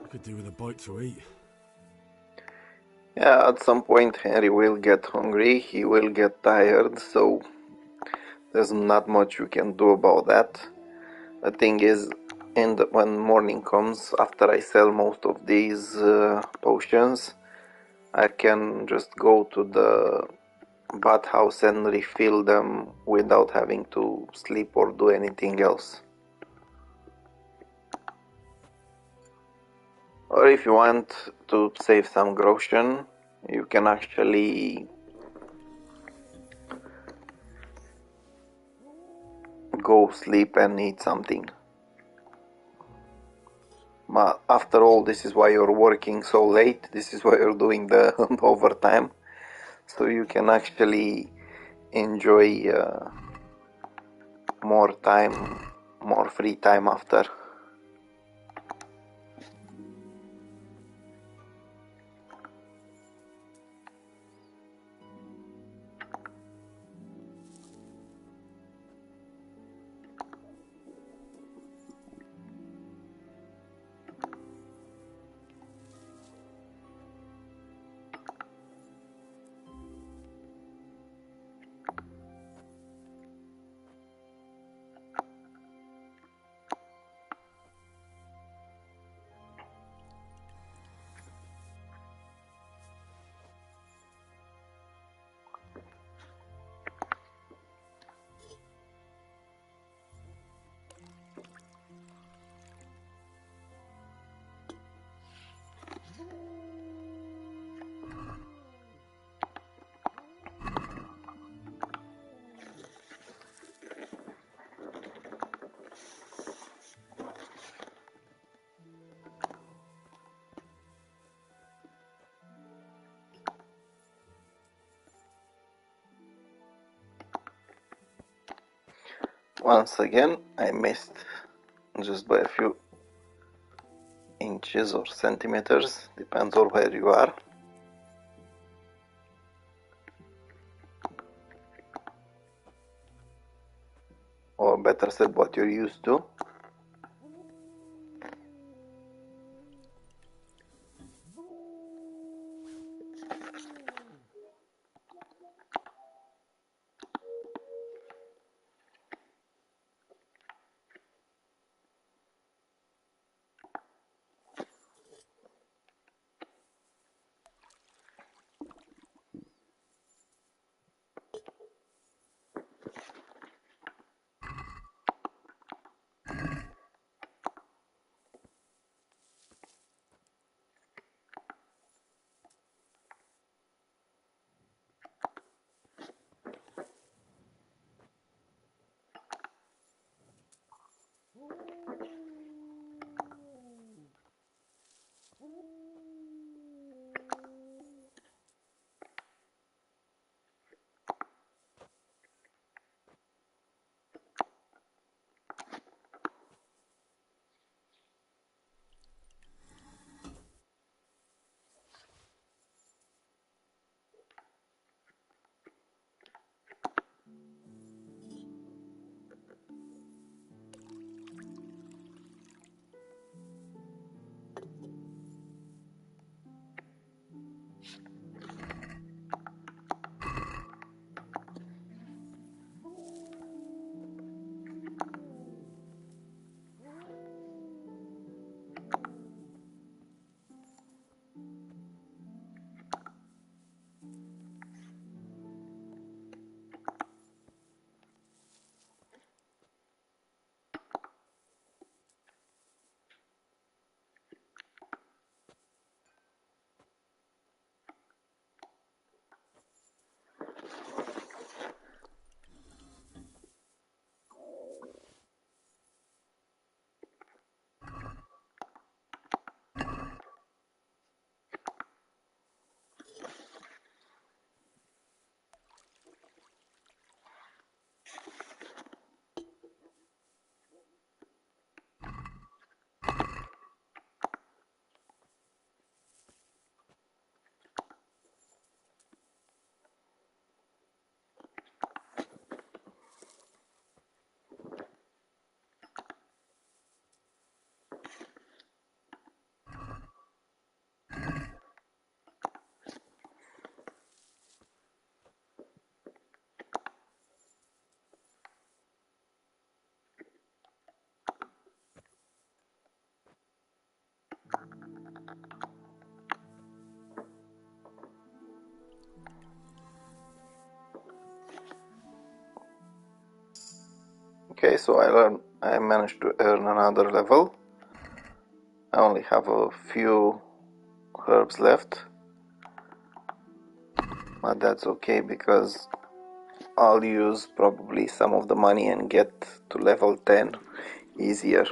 Could do with a bite to eat. Yeah, at some point Henry will get hungry, he will get tired, so there's not much you can do about that. The thing is, when morning comes, after I sell most of these potions, I can just go to the bathhouse and refill them without having to sleep or do anything else. Or if you want to save some groschen, you can actually go sleep and eat something. But after all, this is why you're working so late, this is why you're doing the overtime, so you can actually enjoy more time, more free time after. Once again, I missed just by a few inches or centimeters, depends on where you are. Or better said, what you're used to. Okay, so I managed to earn another level. I only have a few herbs left, but that's okay because I'll use probably some of the money and get to level 10 easier.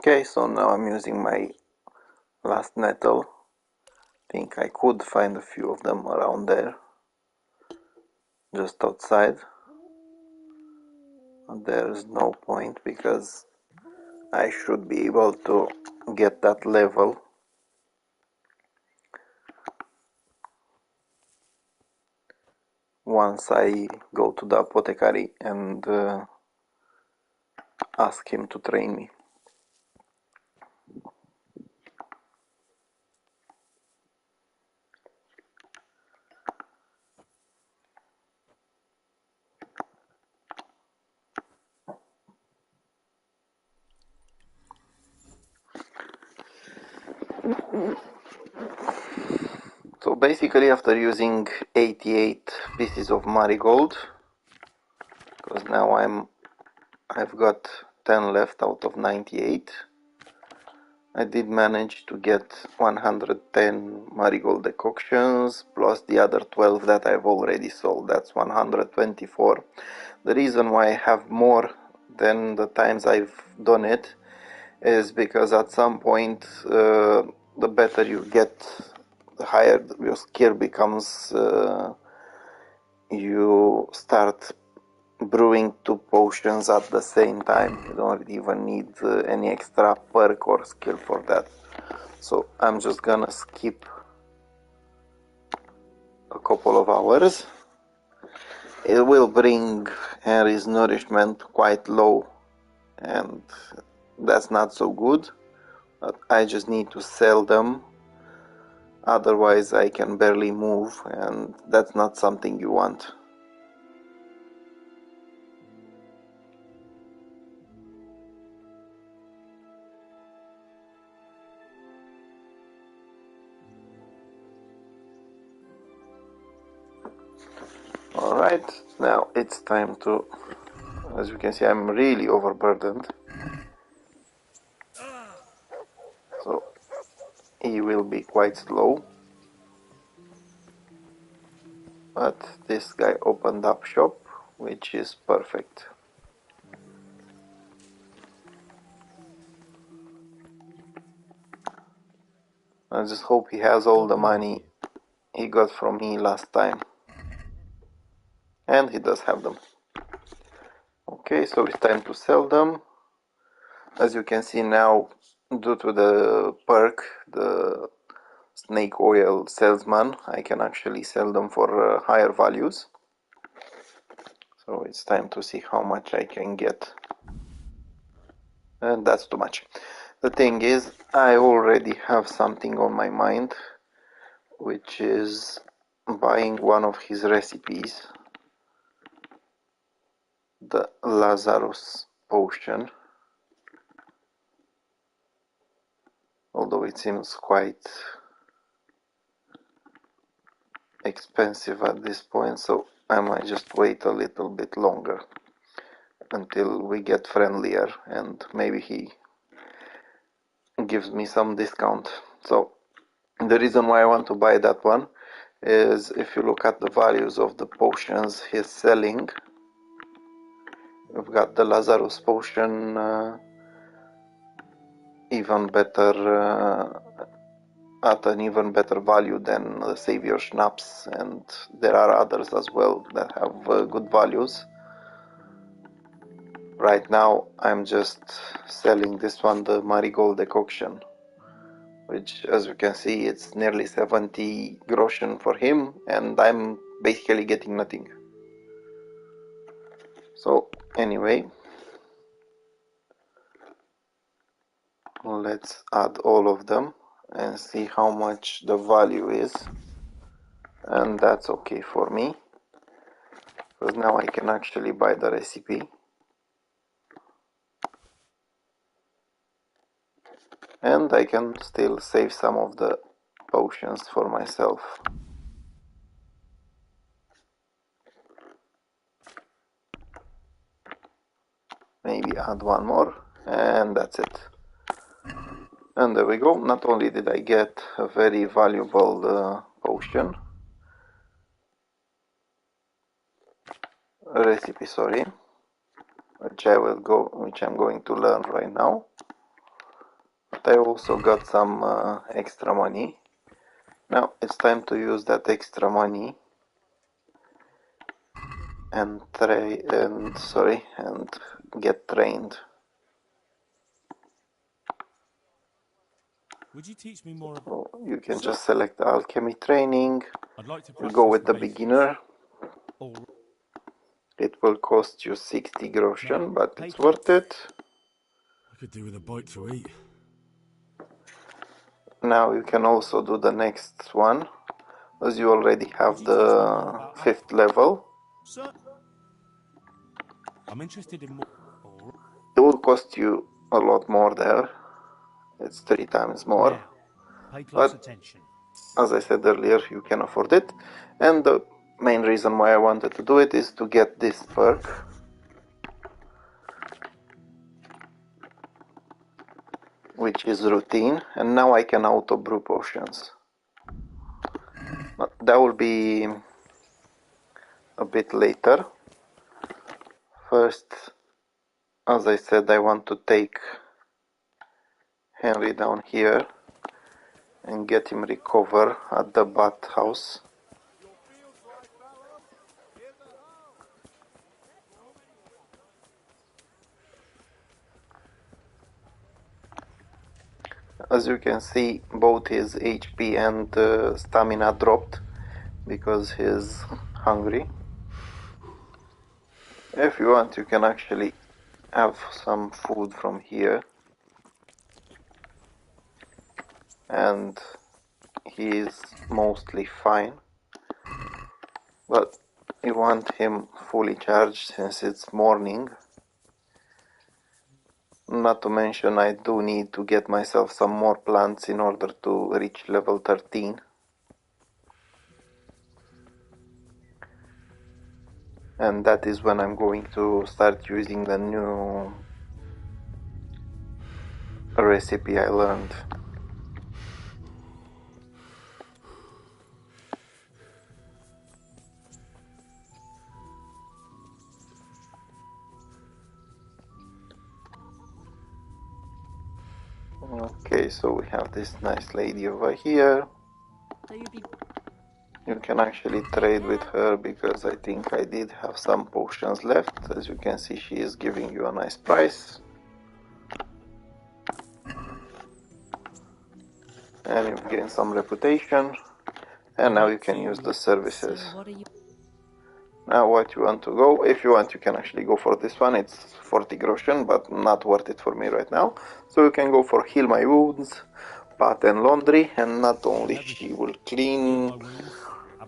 Okay, so now I'm using my last nettle. Think I could find a few of them around there, just outside. But there's no point because I should be able to get that level once I go to the apothecary and ask him to train me. So basically after using 88 pieces of marigold, because now I've got 10 left out of 98, I did manage to get 110 marigold decoctions plus the other 12 that I've already sold. That's 124. The reason why I have more than the times I've done it is because at some point the better you get the higher your skill becomes, you start brewing 2 potions at the same time. You don't even need any extra perk or skill for that. So I'm just gonna skip a couple of hours. It will bring Henry's nourishment quite low, and that's not so good, but I just need to sell them, otherwise I can barely move, and that's not something you want. Alright, now it's time to, as you can see, I'm really overburdened. So he will be quite slow. But this guy opened up shop, which is perfect. I just hope he has all the money he got from me last time. And he does have them. Okay, so it's time to sell them. As you can see now, due to the perk, the snake oil salesman, I can actually sell them for higher values. So it's time to see how much I can get. And that's too much. The thing is, I already have something on my mind, which is buying one of his recipes, the Lazarus potion, although it seems quite expensive at this point, so I might just wait a little bit longer until we get friendlier and maybe he gives me some discount. So the reason why I want to buy that one is if you look at the values of the potions he's selling, we've got the Lazarus potion even better at an even better value than the Savior Schnapps, and there are others as well that have good values. Right now I'm just selling this one, the Marigold decoction, which as you can see it's nearly 70 groschen for him and I'm basically getting nothing. So anyway, let's add all of them and see how much the value is, and that's okay for me because now I can actually buy the recipe and I can still save some of the potions for myself. Maybe add one more and that's it. And there we go. Not only did I get a very valuable potion, recipe, sorry, which I'm going to learn right now. But I also got some extra money. Now it's time to use that extra money and get trained. Would you teach me more? So you can just select the alchemy training. I'd like to We'll go with the basics. beginner. Or It will cost you 60 groschen, now, but it's worth it. I could do with a bite to eat. Now you can also do the next one, as you already have the 5th level. Sir, I'm interested in more. It will cost you a lot more there. It's 3 times more. Now, pay close attention. As I said earlier, you can afford it. And the main reason why I wanted to do it is to get this perk, which is routine, and now I can auto brew potions. But that will be a bit later. First, as I said, I want to take Henry down here and get him recover at the bathhouse. As you can see, both his HP and stamina dropped because he's hungry. If you want, you can actually have some food from here, and he is mostly fine, but you want him fully charged since it's morning. Not to mention, I do need to get myself some more plants in order to reach level 13. And that is when I'm going to start using the new recipe I learned. Okay, so we have this nice lady over here. You can actually trade with her because I think I did have some potions left. As you can see, she is giving you a nice price. And you've gained some reputation. And now you can use the services. Now what you want to go, if you want, you can actually go for this one. It's 40 groschen, but not worth it for me right now. So you can go for heal my wounds, bath and laundry, and not only she will clean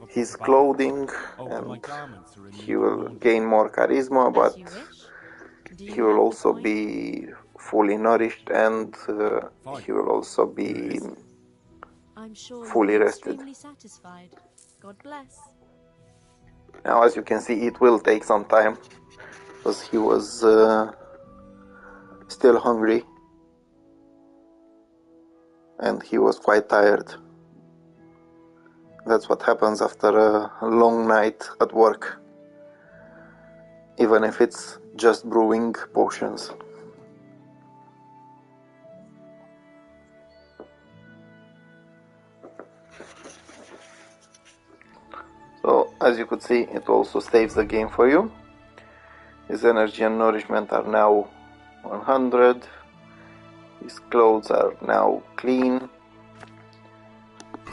his clothing and he will gain more charisma, but he will also be fully nourished and he will also be fully rested. God bless. Now, as you can see, it will take some time because he was still hungry and he was quite tired. That's what happens after a long night at work, even if it's just brewing potions. So, as you could see, it also saves the game for you. His energy and nourishment are now 100. His clothes are now clean.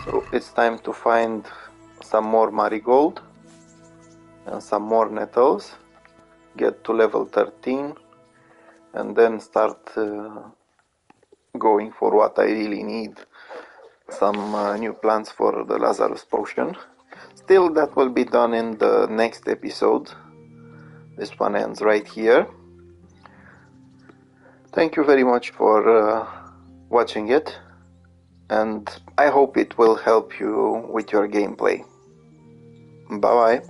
So it's time to find some more marigold and some more nettles. Get to level 13 and then start going for what I really need. Some new plants for the Lazarus potion. Still, that will be done in the next episode. This one ends right here. Thank you very much for watching it, and I hope it will help you with your gameplay. Bye bye.